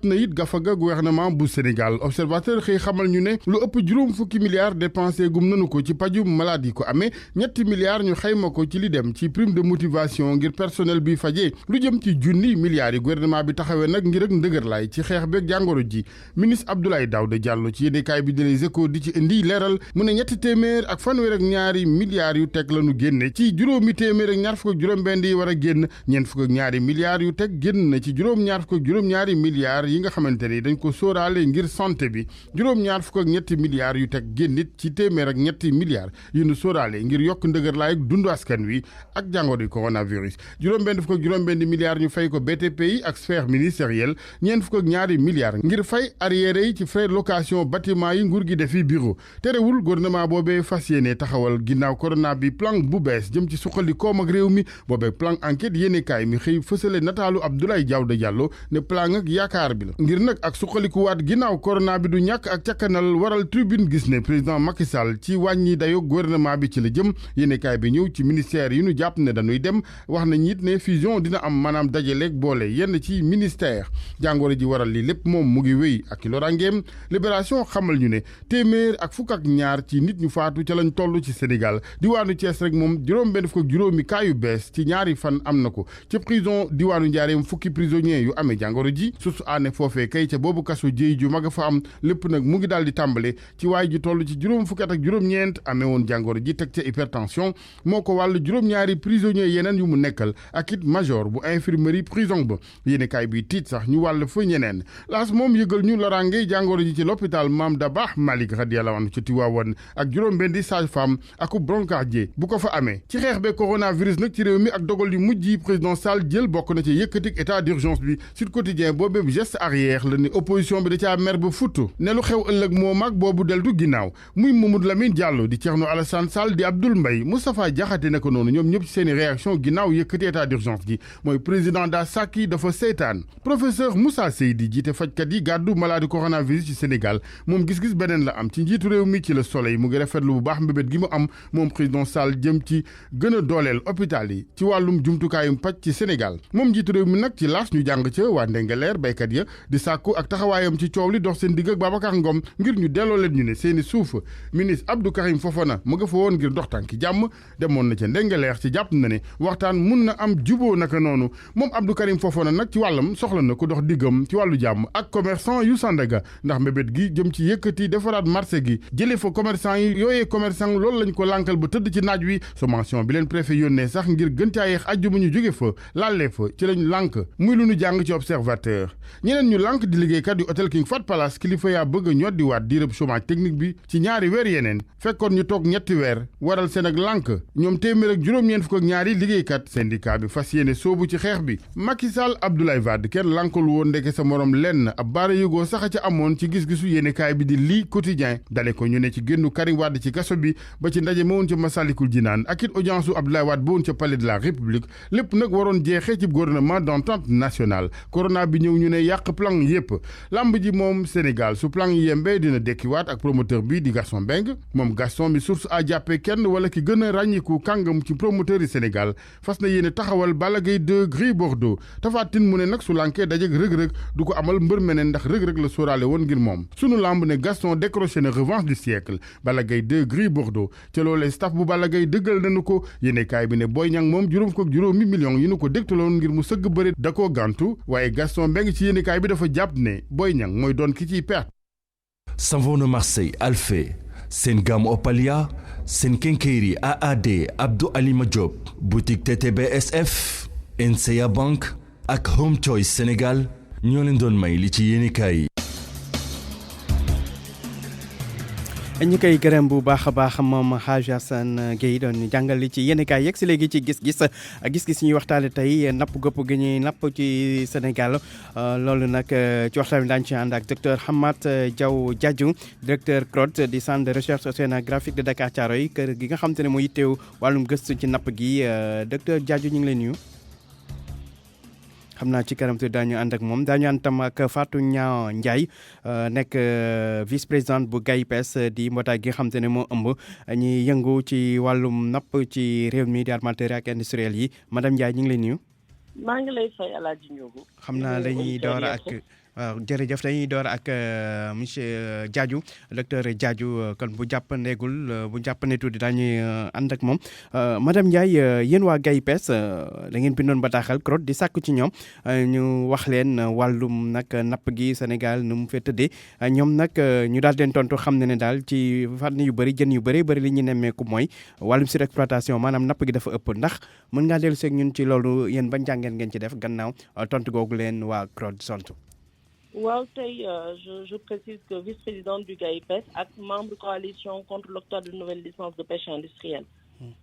na it gafaga gouvernement bu Sénégal observateur xëy xamal ñu ne lu ëpp juróom fukki milliards dépensé gum nanu ko ci pajum malade yi ko amee 3 milliards ñu xayma ko ci li dem ci prime de motivation ngir personnel bi fajee lu jëm ci junni milliards yi gouvernement bi taxawee nag ngir ak ndëgërlaay ci xeex beeg jàngoro ji ministre Abdoulaye Daouda Diallo ci yéenekaay bi di Les Échos di ci indi leeral mu ne 302 milliards yu teg lañu génne ci juróomi téeméer ak ñaar fukk ak juróom-benn yi war a génn génn ñeent fukk ak ñaari milliards yu teg génn na ci juróom-ñaar fukk ak juróom-ñaari milliards yi nga xamante ni dañ ko sóoraale ngir santé bi juróom-ñaar fukk ak ñetti milliards yu teg génnit ci téeméer ak ñetti milliards yu nu sóoraale ngir yokk ndëgër laay dundu askan wi ak jàngoro yi coronavirus juróom-benn fukk ak juróom-benn milliards ñu fay ko BTP yi ak sphère ministérielle ñeent fukk ak ñaari milliards ngir fay arriéré yi ci frais location bâtiment yi nguur gi defi bureau terewul gouvernement boobee fas yéene taxawal ginnaaw corona bi plan bu bees jëm ci suqali koom ak réew mi boobee plan enquête yéenekaay mi xëy fësale nataalu Abdoulaye Daouda Diallo ne plan ak yaakaar bi la ngir nag ak suqalikuwaat ginnaaw corona bi du ñàkk ak cakkanal waral tribune gis ne président Macky Sall ci wàññi dayo gouvernement bi ci la jëm yéenekaay bi ñëw ci ministère yi ñu jàpp ne dañuy dem wax nañ it ne fusion dina am maanaam dajaleeg boole yenn ci ministère jàngoro ji waral li lépp moom mu ngi wéy ak lorangeem libération xamal ñu ne téeméer ak fukk ak ñaar ci nit ñu faatu ca lañ toll ci Sénégal diwaanu Thiès rek moom juróom-benn fukk ak juróomi cas yu bees ci ñaari fan am na ko ci prison diwaanu Njaareem fukki prisonniers yu amee jàngoro ji susu aane foofee kay ca boobu kaso jéy ju mag a fa am lépp nag mu ngi daal di tàmbale ci waay ji toll ci juróom fukki at ak juróom-ñeent amee woon jàngoro ji teg ca hypertension moo ko wàll juróom-ñaari prisonniers yeneen yu mu nekkal ak it major bu infirmerie prison ba yéenekaay bi tiit sax ñu wàll fa ñeneen laas moom yëgal ñu loraange jàngoro ji ci l'hôpital Maam Dabakh Malick radiyallahu anhu ci Tiwaawan ak juróom-benn di sage-femme ak brancardier bu ko fa amee ci xeex be coronavirus nag ci réew mi ak dogal yu mujj yi président Sall jël bokk na ci yëkkatik état d'urgence bi Sud Quotidien boobee geste arrière la ni opposition bi da caa mer ba futtu ne lu xew ëllëg moo mag boobu deltu ginnaaw muy Mamadou Lamine Diallo di Thierno Alassane Sall di Abdoul Mbaye Moustapha Diakhaté ne ko noonu ñoom ñëpp ci seeni réaction ginnaaw yëkkati état d'urgence gi mooy président daa sàkki dafa seytaan professeur Moussa Seydi jiite fajkat yi gàddu maladie coronavirus ci Sénégal moom gis-gis beneen la am ci njiitu réew mi ci Le Soleil mu ngi rafetlu bu baax mbébét gi mu am moom président Sall jëm ci gën a dooleel hôpital yi ci wàllum jumtukaayum paj ci Sénégal moom njiitu réew mi nag ci laas ñu jàng ca waa Ndengeleer béykat ya di sàkku ak taxawaayam ci coow li dox seen digg ak Babacar Ngom ngir ñu delloo leen ñu ne seeni suuf ministre Abdou Karim Fofana mu nga fa woon ngir dox tànki jàmm demoon na ca Ndengeleer ci jàpp na ne waxtaan mun na am juboo naka noonu moom Abdou Karim Fofana nag ci wàllam soxla na ko dox diggam ci wàllu jàmm ak commerçant yu Sandaga ndax mbébét gi jëm ci yëkkati defaraat marché gi jëlee fa commerçant yi yooyee commerçant loolu lañ ko lànkal ba tëdd ci naaj wi sommation bi leen préfet yónnee sax ngir gën caa yeex ajjuma ñu jóge fa laalee fa ci lañ lànk muy lu ñu jàng ci observateur ñeneen ñu lànk di liggéeykat yu hôtel King Fahd Palace kilifa yaa bëgg a ñoddiwaat diirëb chômage technique bi ci ñaari weer yeneen fekkoon ñu toog ñetti weer waral seen ak lànk ñoom téeméer ak juróom-ñeent fukk ak ñaari liggéeykat syndicat bi fas yéene soobu ci xeex bi Macky Sall Abdoulaye Wade kenn lànkul woon ndeke sa morom lenn ab baara yëgoo sax ca amoon ci gis-gisu yéenekaay bi di lii quotidien dale ko ñu ne ci génnu Karim Wade ci kaso bi ba ci ndaje ma woon ca Massalikul Jinaan ak it audience u Abdoulaye Wade ba woon ca palais de la République lépp nag waroon jeexee ci gouvernement d'entente nationale corona bi ñëw ñu ne yàq plan yépp lamb ji moom Sénégal su plan yi yembee dina dekkiwaat ak promoteur bi di Gaston Mbengue moom Gaston bi source a jàppee kenn wala ki gën a ràññiku kàngam ci promoteur yi Sénégal fas na yéene taxawal Balla Gaye 2 Gris Bordeaux Tapha Tine mu ne nag su lankee dajeg rëg-rëg du ko amal mbër meneen ndax rëg-rëg la sóoraale woon ngir moom sunu lamb ne Gaston décroché na revanche du siècle Balla Gaye 2 Gris Bordeaux ca loolee staff bu Balla Gaye dëggal nañu ko yéenekaay bi ne Boy Niang moom juróom fukk ak juróomi millions yi nu ko dégtaloon ngir mu sëgg bëre da koo gàntu waaye Gaston Mbengue ci yéenekaay bi dafa jàpp ne Boy Niang mooy doon ki ciy perte. Savon de Marseille Alphé seen gamme Opalia seen kenkeyri AAD Abdou Alima Diop boutique TTBSF NCA Bank ak Home Choice Sénégal ñoo leen doon may li ci yéenekaay yi. ñi koy gërëm bu baax a baax moom Hadj Assane Gueye doon jàngal li ci yéenekaay yegg si léegi ci gis-gis ñuy waxtaane tey napp gopp gi ñuy napp ci Sénégal loolu nag ci waxtaan bi daañu ci ànd ak docteur Hamad Diaw Diadjou directeur CROD di centre de recherche océanographique de Dakar Thiaroye kër gi nga xam te ne moo yitteew wàllum gëstu ci napp gi docteur Diadjou ñu ngi lay nuyu. xam naa ci kanam tuuti daañu ànd ak moom daañu ànd tam ak Fatou Niang Ndiaye nekk vice présidente bu GAIPES di mbootaay gi nga xam te ne moo ëmb ñi yëngu ci wàllum napp ci réew mi di armateur ak industriel yi madame Ndiaye ñu ngi lay nuyu. maa ngi lay fay El Hadj Ndiogu. xam naa dañuy door ak waaw jërëjëf dañuy door ak monsieur Diadiou docteur Diadiou kon bu jàppandee tuuti daañuy ànd ak moom madame Ndiaye yéen waa GAIPES da ngeen bindoon bataaxal CROD di sàkku ci ñoom ñu wax leen wàllum nag napp gi Sénégal nu mu fee tëddee ñoom nag ñu daal leen tontu xam ne daal ci fànn yu bëri jën yu bëri li ñu nemmeeku mooy wàllum surexploitation maanaam napp gi dafa ëpp ndax mën ngaa dellu seeg ñun ci loolu yéen ban jàngeen ngeen ci def gannaaw tontu googu leen waa CROD sontu. waaw tey je précise que vice-présidente du GAIPES ak membre coalition contre l'octroi de nouvelles licences de pêche industrielle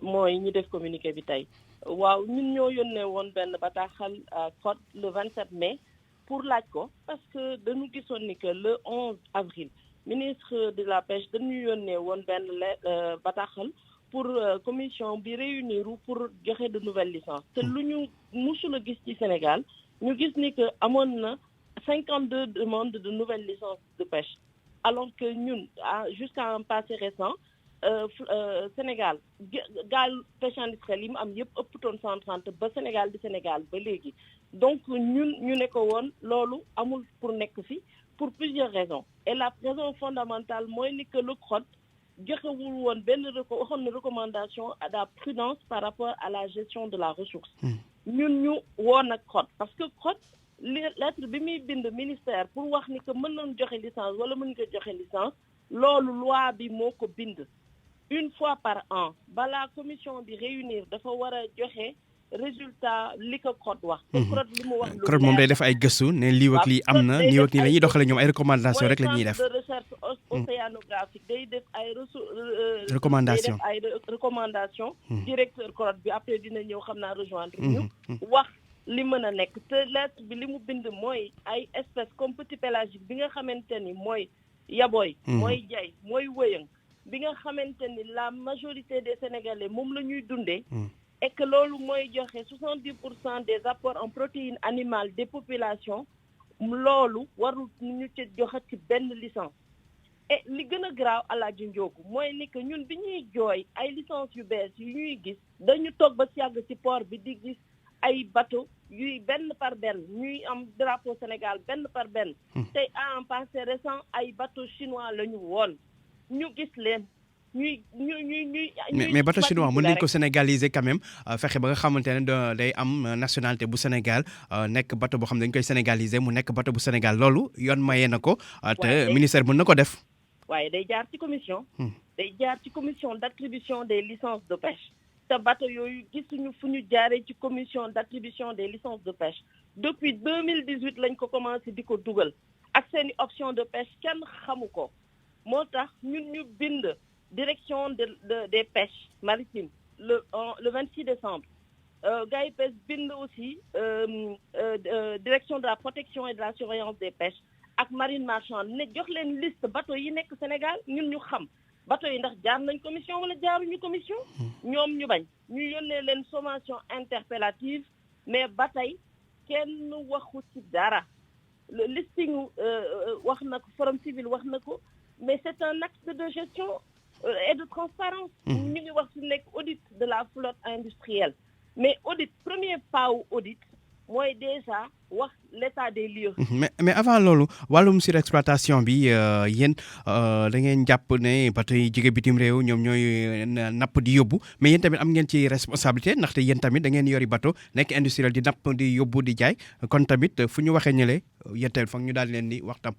mooy ñi def communiqué bi tey waaw ñun ñoo yónnee woon benn bataaxal CROD le 27 mai pour laaj ko parce que dañu gisoon ni que le 11 avril ministre de la pêche dañu yónnee woon benn bataaxal pour commission bi réunir pour joxe de nouvelles licences te lu ñu musul a gis ci Sénégal ñu gis ni que amoon na 52 demandes de nouvelles licences de pêche alors que ñun jusqu'à un passé récent Sénégal gaal pêche industrielle yi mu am yëpp ëpptoon 130 ba Sénégal ba léegi donc ñun ñu ne ko woon loolu amul pour nekk fi pour plusieurs raisons et la raison fondamentale mooy ni que le CROD joxewul woon benn waxoon na recommandation à la prudence par rapport à la gestion de la ressource ñun ñu woon ak CROD parce que CROD lettre bi muy bind ministère pour wax ni que mën nañ joxe licence wala mën nga joxe licence loolu loi bi moo ko bind une fois par an balaa commission bi réunir dafa war a joxe résultat li ko CROD wax te CROD li mu wax CROD moom day def ay gëstu ne lii ak lii am na nii ak nii la ñuy doxale ñoom ay recommandation rek la ñuy def de recherche océanographique day def ay recommandation directeur CROD bi après dina ñëw xam naa rejoindre ñu wax li mën a nekk te lettre bi li mu bind mooy ay espèces comme petit pélagique bi nga xamante ni mooy yaboy mooy jay mooy wëyëng bi nga xamante ni la majorité des Sénégalais moom la ñuy dundee et que loolu mooy joxe 70% des apports en protéines animales des populations loolu warul ñu ci joxe ci benn licence et li gën a graaw Alaaji Njoogu mooy ni que ñun bi ñuy jooy ay licence yu bees yu ñuy gis dañu toog ba yàgg ci port bi di gis ay bateau yuy benn par benn ñuy am drapeau Sénégal benn par benn tey à un passé récent ay bateau chinois la ñu woon ñu gis leen ñuy mais bateau chinois mën nañ ko sénégaliser quand même fexe ba nga xamante ne day am nationalité bu Sénégal nekk bateau boo xam ne dañ koy sénégaliser mu nekk bateau bu Sénégal loolu yoon mayee na ko te ministère mën na ko def waaye day jaar ci commission d'attribution des licences de pêche te bateau yooyu gisuñu fu ñu jaaree ci commission d'attribution des licences de pêche depuis 2018 lañ ko commencé di ko dugal ak seeni option de pêche kenn xamu ko moo tax ñun ñu bind direction des pêches maritimes le 26 décembre GAIPES bind aussi direction de la protection et de la surveillance des pêches ak marine marchande ne jox leen liste bateau yi nekk Sénégal ñun ñu xam bateau yi ndax jaar nañ commission wala jaaruñu commission ñoom ñu bañ ñu yónnee leen sommation interpellative mais ba tey kenn waxu ci dara le listing wax na ko forum civil wax na ko mais c'est un acte de gestion et de transparence ñu ngi wax ci nekk audit de la flotte industrielle mais audit premier pas wu audit mooy déjà wax l'état des lieux. mais avant loolu wàllum surexploitation bi yéen da ngeen jàpp ne bateau yi jóge bitim réew ñoom ñooy napp di yóbbu mais yéen tamit am ngeen ci responsabilité ndaxte yéen tamit da ngeen yori bateau nekk industriel di napp di yóbbu di jaay kon tamit fu ñu waxee ñële yéen tamit foog ñu daal leen di wax tam.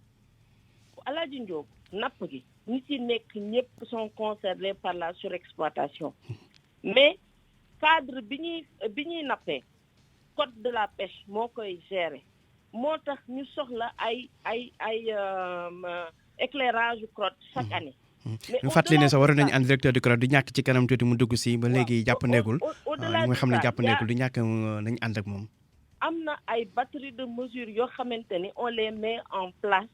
Alaaji Ndiob napp gi ñi ci nekk ñëpp sont concernés par la surexploitation mais cadre bi ñuy nappee code de la pêche moo koy gérer moo tax ñu soxla ay éclairage CROD chaque année. ñu fàttali ne sax waroon nañu ànd directeur du CROD di ñàkk ci kanam tuuti mu dugg si ba léegi jàppandeegul ñu nga xam ne jàppandeegul di ñàkk nañu ànd ak moom. am na ay batterie de mesures yoo xamante ni on les met en place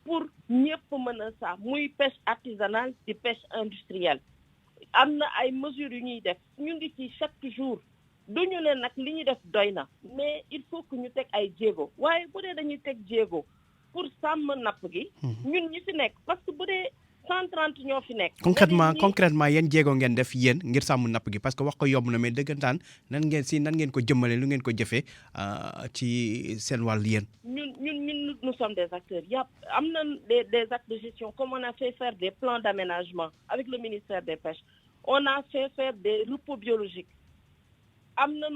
pour ñëpp mën a sax muy pêche artisanale di pêche industrielle am na ay mesures yu ñuy def ñu ngi ci chaque jour. duñu ne nag li ñu def doy na mais il faut que ñu teg ay jéego waaye bu dee dañuy teg jéego pour sàmm napp gi ñun ñi fi nekk parce que bu dee 130 ñoo fi nekk. concrètement yéen jéego ngeen def yéen ngir sàmm napp gi parce que wax ko yomb na mais dëggantaan nan ngeen ko jëmmale lu ngeen ko jëfee ci seen wàll yéen. ñun nous sommes des acteurs. am na des actes de gestion comme on a fait faire des plans d'aménagement avec le ministère des Pêches. On a fait faire des repos biologiques. Am na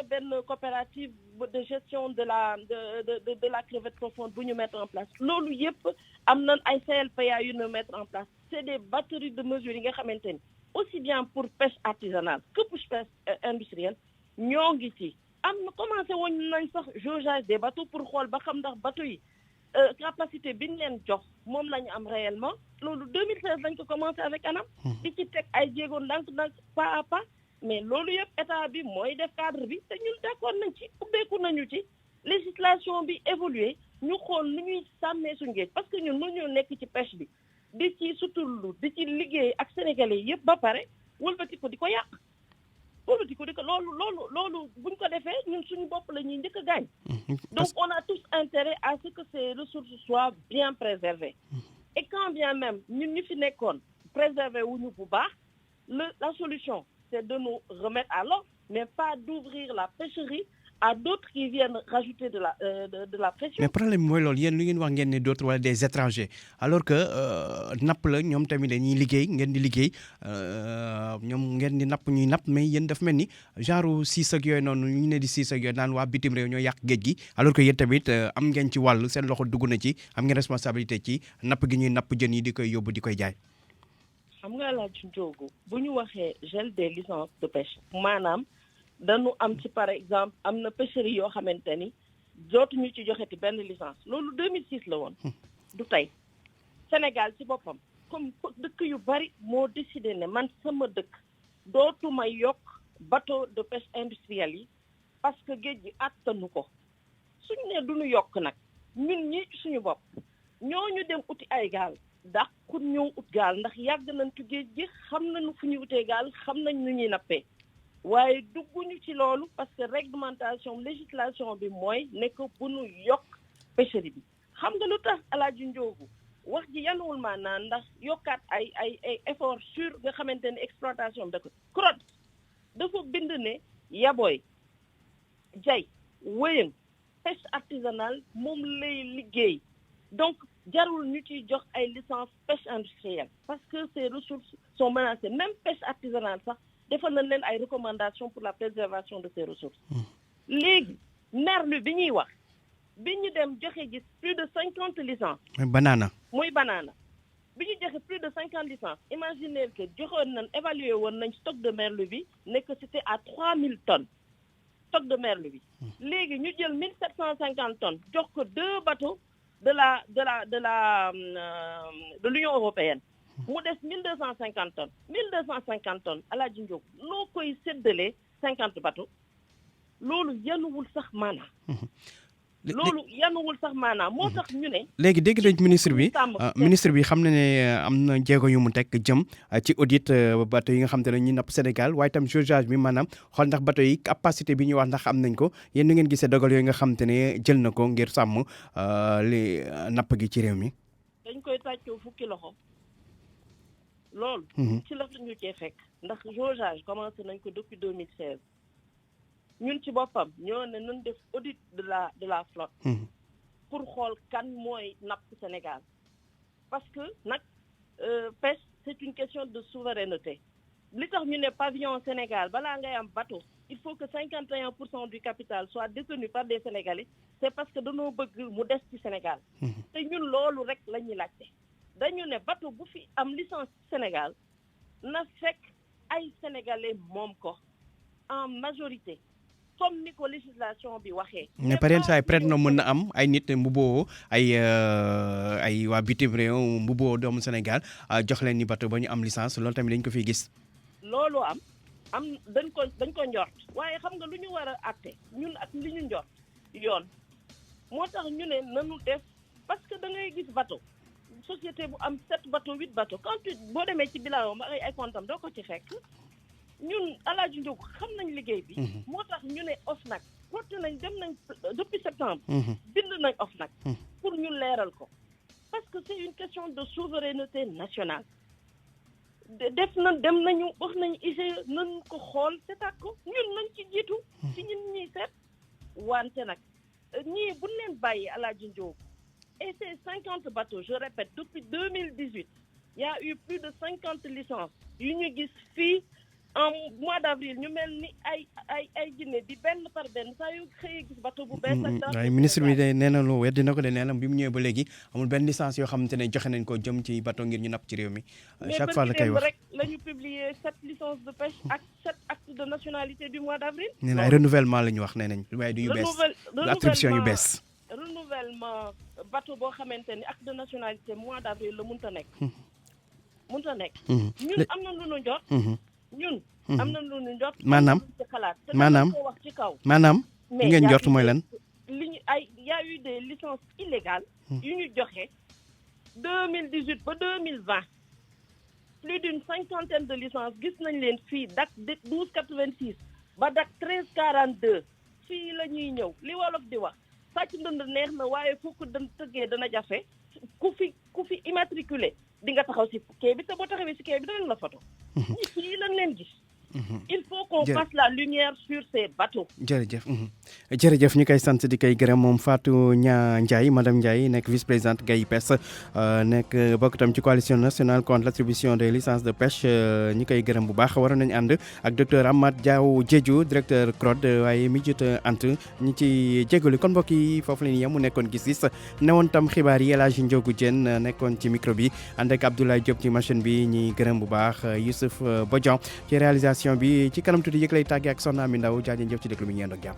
benn coopérative de gestion de la crevette profonde bu ñu mettre en place. Loolu yépp am na ay CLPA yu ñu mettre en place. C'est des batteries de mesures yi nga xamante ni aussi bien pour pêche artisanale que pour pêche industrielle ñoo ngi ci. Am na commencé woon nañ sax jaugeage des bateaux pour xool ba xam ndax bateau yi capacité bi ñu leen jox moom lañu am réellement. Loolu 2016 lañ ko commencé avec ANAM. di ci teg ay jéego ndànk pas à pas. mais loolu yëpp état bi mooy def cadre bi te ñun d'accord nañ ci ubbeeku nañu ci législation bi évolué ñu xool nu ñuy sàmmee suñu géej parce que ñun mënuñoo nekk ci pêche bi di ci suturlu di ci liggéey ak sénégalais yëpp ba pare wëlbati ko di ko yàq wëlbati ko di ko loolu buñ ko defee ñun suñu bopp la ñuy njëkk a gaañ. Donc on a tous intérêt à ce que ces ressources soient bien préservées. Et quand bien même ñun ñu fi nekkoon préserver wuñu bu baax la solution c'est de nous remettre à l'ordre, mais pas d'ouvrir la pêcherie à d'autres qui viennent rajouter de la pression. Mais problème mooy loolu yéen lu ngeen wax ngeen ne d'autres wala des étrangers alors que napp la ñoom tamit dañuy liggéey ngeen di liggéey ñoom ngeen di napp ñuy napp mais yéen dafa mel ni genre siis ak yooyu noonu ñu ne di siis ak yooyu naan waa bitim réew ñoo yàq géej gi alors que yéen tamit am ngeen ci wàll seen loxo dugg na ci am ngeen responsabilité ci napp gi ñuy napp jën yi di koy yóbbu di koy jaay. xam nga laaj Ndiogu bu ñu waxee gel des licences de pêche maanaam dañu am ci par exemple am na pêcherie yoo xamante ni dootuñu ci joxeti benn licence loolu 2006 la woon du tey Sénégal ci boppam comme dëkk yu bari moo décidé ne man sama dëkk dootuma yokk bateau de pêche industrielle yi parce que géej gi attanu ko suñu ne duñu yokk nag ñun ñi suñu bopp ñooñu dem uti ay gaal ndax ku ñëw ut gaal ndax yàgg nañ ci géej gi xam nañu fu ñuy utee gaal xam nañ nu ñuy nappee waaye dugguñu ci loolu parce que réglementation législation bi mooy nekk bu ñu yokk pêcherie bi xam nga lu tax Alaaji Njoogu wax ji yanuwul maanaam ndax yokkaat ay effort sur nga xamante ne exploitation bi da ko CROD dafa bind ne yaboy jay wëyën pêche artisanale moom lay liggéey donc jarul ñu ciy jox ay licence pêche industrielle parce que ces ressources sont menacées même pêche artisanale sax defal nañ leen ay recommandations pour la préservation de ces ressources léegi merlu bi ñuy wax bi ñu dem joxe gis plus de 50 licences muy banana bi ñu joxe plus de 50 licences imaginez que joxoon nañ évalué woon nañ stock de merlu bi nekk c'était à 3000 tonnes stock de merlu bi léegi ñu jël 1750 tonnes jox ko 2 bateaux de l'Union européenne mu des 1250 tonnes 1250 tonnes Alaaji Njóob noo koy séddalee 50 bateaux loolu yanuwul sax maanaam moo tax ñu ne léegi dégg nañ ministre bi xam na ne am na jéego yu mu teg jëm ci audit bateau yi nga xam te ne ñu napp Sénégal waaye tam jaugeage bi maanaam xool ndax bateau yi capacité bi ñuy wax ndax am nañ ko yéen ni ngeen gisee dogal yooyu nga xam te ne jël na ko ngir sàmm li napp gi ci réew mi dañ koy tàccoo fukki loxo loolu ci la ñu cee fekk ndax jaugeage commencé nañ ko depuis 2016 ñun ci boppam ñoo ne nañ def audit de la flotte pour xool kan mooy napp Sénégal parce que nag pêche c'est une question de souveraineté li tax ñu ne pavillon Sénégal balaa ngay am bateau il faut que 51% du capital soit détenu par des Sénégalais c'est parce que dañoo bëgg mu des ci Sénégal te ñun loolu rek la ñuy laajte dañu ne bateau bu fi am licence Sénégal na fekk ay Sénégalais moom ko en majorité comme ni ko législation bi waxee. mais par exemple peut-être na mën na am ay nit mbubboo ay waa bitim réew mbubboo doomu Sénégal jox leen ni bateau ba ñu am licence loolu tamit dañ ko fiy gis. loolu am dañ ko njort waaye xam nga lu ñu war a àtte ñun ak li ñu njort yoon moo tax ñu ne nanu def parce que da ngay gis bateau société bu am 7 bateau 8 bateau quand boo demee ci bilan ba ay comptam doo ko ci fekk. ñun Alaaji Njóogu xam nañ liggéey bi moo tax ñu ne OFNAC porté nañ dem nañ depuis septembre bind nañ OFNAC pour ñu leeral ko parce que que c'est une question de souveraineté nationale def na dem nañu wax nañu IGE nañ ko xool seetaat ko ñun nañ ci jiitu ci ñun ñuy seet wante nag ñii buñ leen bàyyi Alaaji Njóob et ces 50 bateaux je répète depuis 2018 il y a eu plus de 50 licences yu ñu gis fii en mois d'avril ñu mel ni ay jinne di benn par benn saa yu xëyee gis bateau bu bees ak waaye ministre bi de nee na lu weddi na ko de nee na bi mu ñëwee ba léegi amul benn licence yoo xamante ne joxe nañ ko jëm ci bateau ngir ñu napp ci réew mi chaque fois la koy wax rek la ñu publier 7 licences de pêche ak 7 actes de nationalité du mois d'avril nee na ay renouvellement la ñu wax nee nañ waaye du yu bees du attribution yu bees renouvellement bateau boo xamante ni acte de nationalité mois d'avril la mënta nekk ñun am na lu ñu jot ñun am na lu ñu jot maanaam wax ci kaw maanaam li ngeen jot mooy lan li ñu ay y a eu des licences illégales yu ñu joxe 2018 ba 2020 plus d'une 50aine de licences gis nañ leen fii DAC 1286 ba DAC 1342 fii la ñuy ñëw li wolof di wax sàcc ndënd neex na waaye fu ko dën tëggee dana jafe ku fi immatriculé di nga taxaw si quai bi te boo taxawee si quai bi danañ la photo ñi fii lañ leen gis il faut qu'on fasse la lumière sur ces bateaux. jërëjëf ñu koy sant di koy gërëm moom Fatou Ndiaye madame Ndiaye nekk vice-présidente GAIPES nekk bokk tam ci coalition nationale contre l'attribution des licences de pêche ñu koy gërëm bu baax waroon nañu ànd ak docteur Amath Diaw Diédhiou directeur CROD waaye mi jot ant ñi ci jégalu kon mbokk yi foofu la ñu yem mu nekkoon gis-gis newoon tam xibaar yi El Hadji Ndiogou Diène nekkoon ci micro bi ànd ak Abdoulaye Diop ci machine bi ñuy gërëm bu baax Youssouf Bodian ci réalisation bi ci kanam tuuti yëg lay tàggee ak Soxna Ami Ndaw jaajëf ci déglu bi ñeen ak jàmm